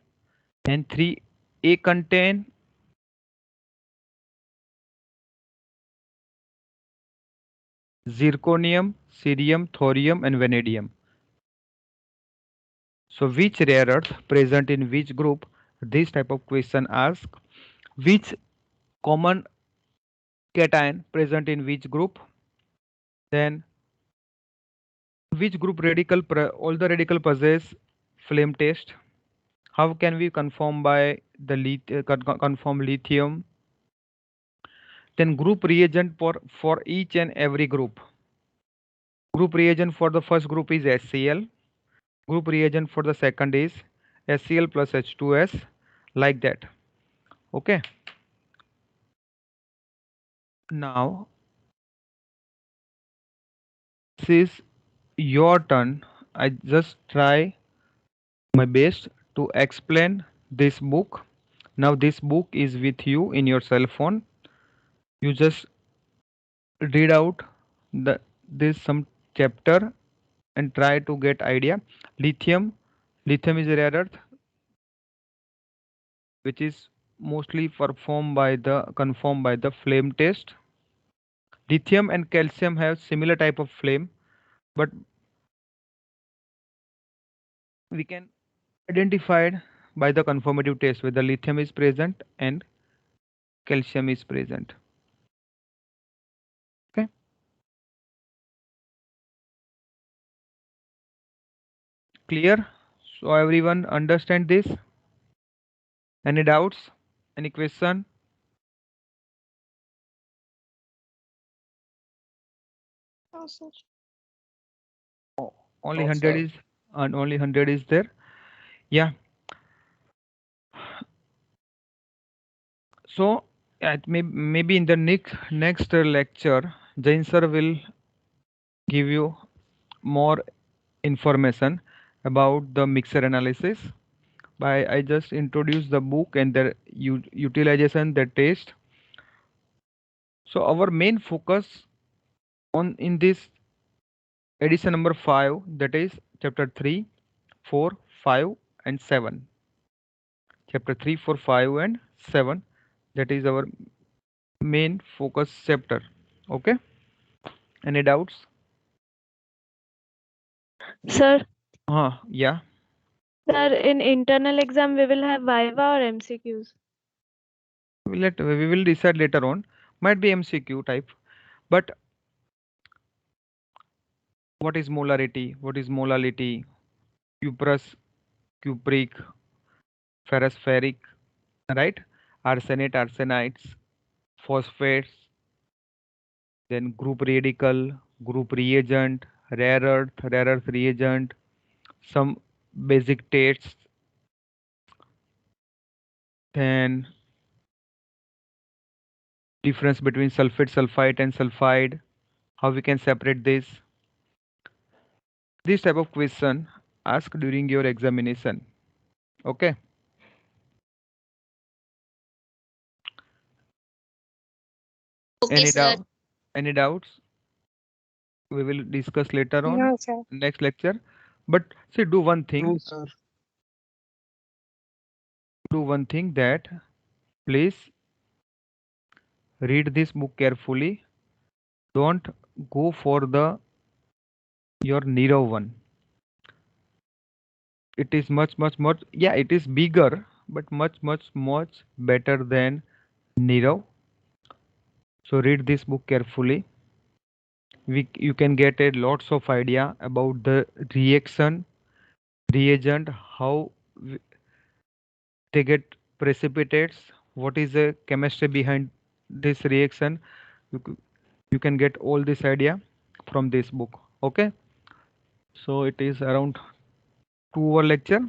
and 3A contain zirconium, cerium, thorium, and vanadium. So which rare earth present in which group? This type of question ask which common cation present in which group, then which group radical all the radical possess flame test. How can we confirm by the confirm lithium? Then group reagent for each and every group. Group reagent for the first group is HCl. Group reagent for the second is HCl plus H2S, like that. Okay. Now this is your turn. I just try my best to explain this book. Now this book is with you in your cell phone. You just read out this some chapter and try to get idea. Lithium is a rare earth which is mostly confirmed by the flame test. Lithium and calcium have similar type of flame, but we can identify it by the conformative test whether lithium is present and calcium is present. Okay. Clear? So everyone understand this? Any doubts? Any question? No, sir. Only No, 100 sir. is and only 100 is there. Yeah. So maybe in the next lecture, Jain sir will give you more information about the mixer analysis. By I just introduce the book and the utilization, the test. So our main focus on in this edition number 5, that is chapter 3, 4, 5, and 7. Chapter 3, 4, 5, and 7. That is our main focus chapter. Okay. Any doubts? Sir, Yeah. sir, in internal exam we will have Viva or MCQs. We will decide later on. Might be MCQ type, but what is molarity? What is molality? Cuprous, cupric, ferrous, ferric, right? Arsenate, arsenites, phosphates, then group radical, group reagent, rare earth reagent, some basic tests, then difference between sulfate, sulfite, and sulfide, how we can separate this. This type of question asked during your examination. Okay. Okay, Any sir. doubt? Any doubts? We will discuss later on No, sir. next lecture. But see, do one thing. sir. Do one thing that please read this book carefully. Don't go for the your Nirav one. It is much, yeah, it is bigger, but much better than Nirav. So read this book carefully. You can get a lots of idea about the reaction, reagent, how they get precipitates, what is the chemistry behind this reaction. You, you can get all this idea from this book. Okay. So it is around 2 hour lecture.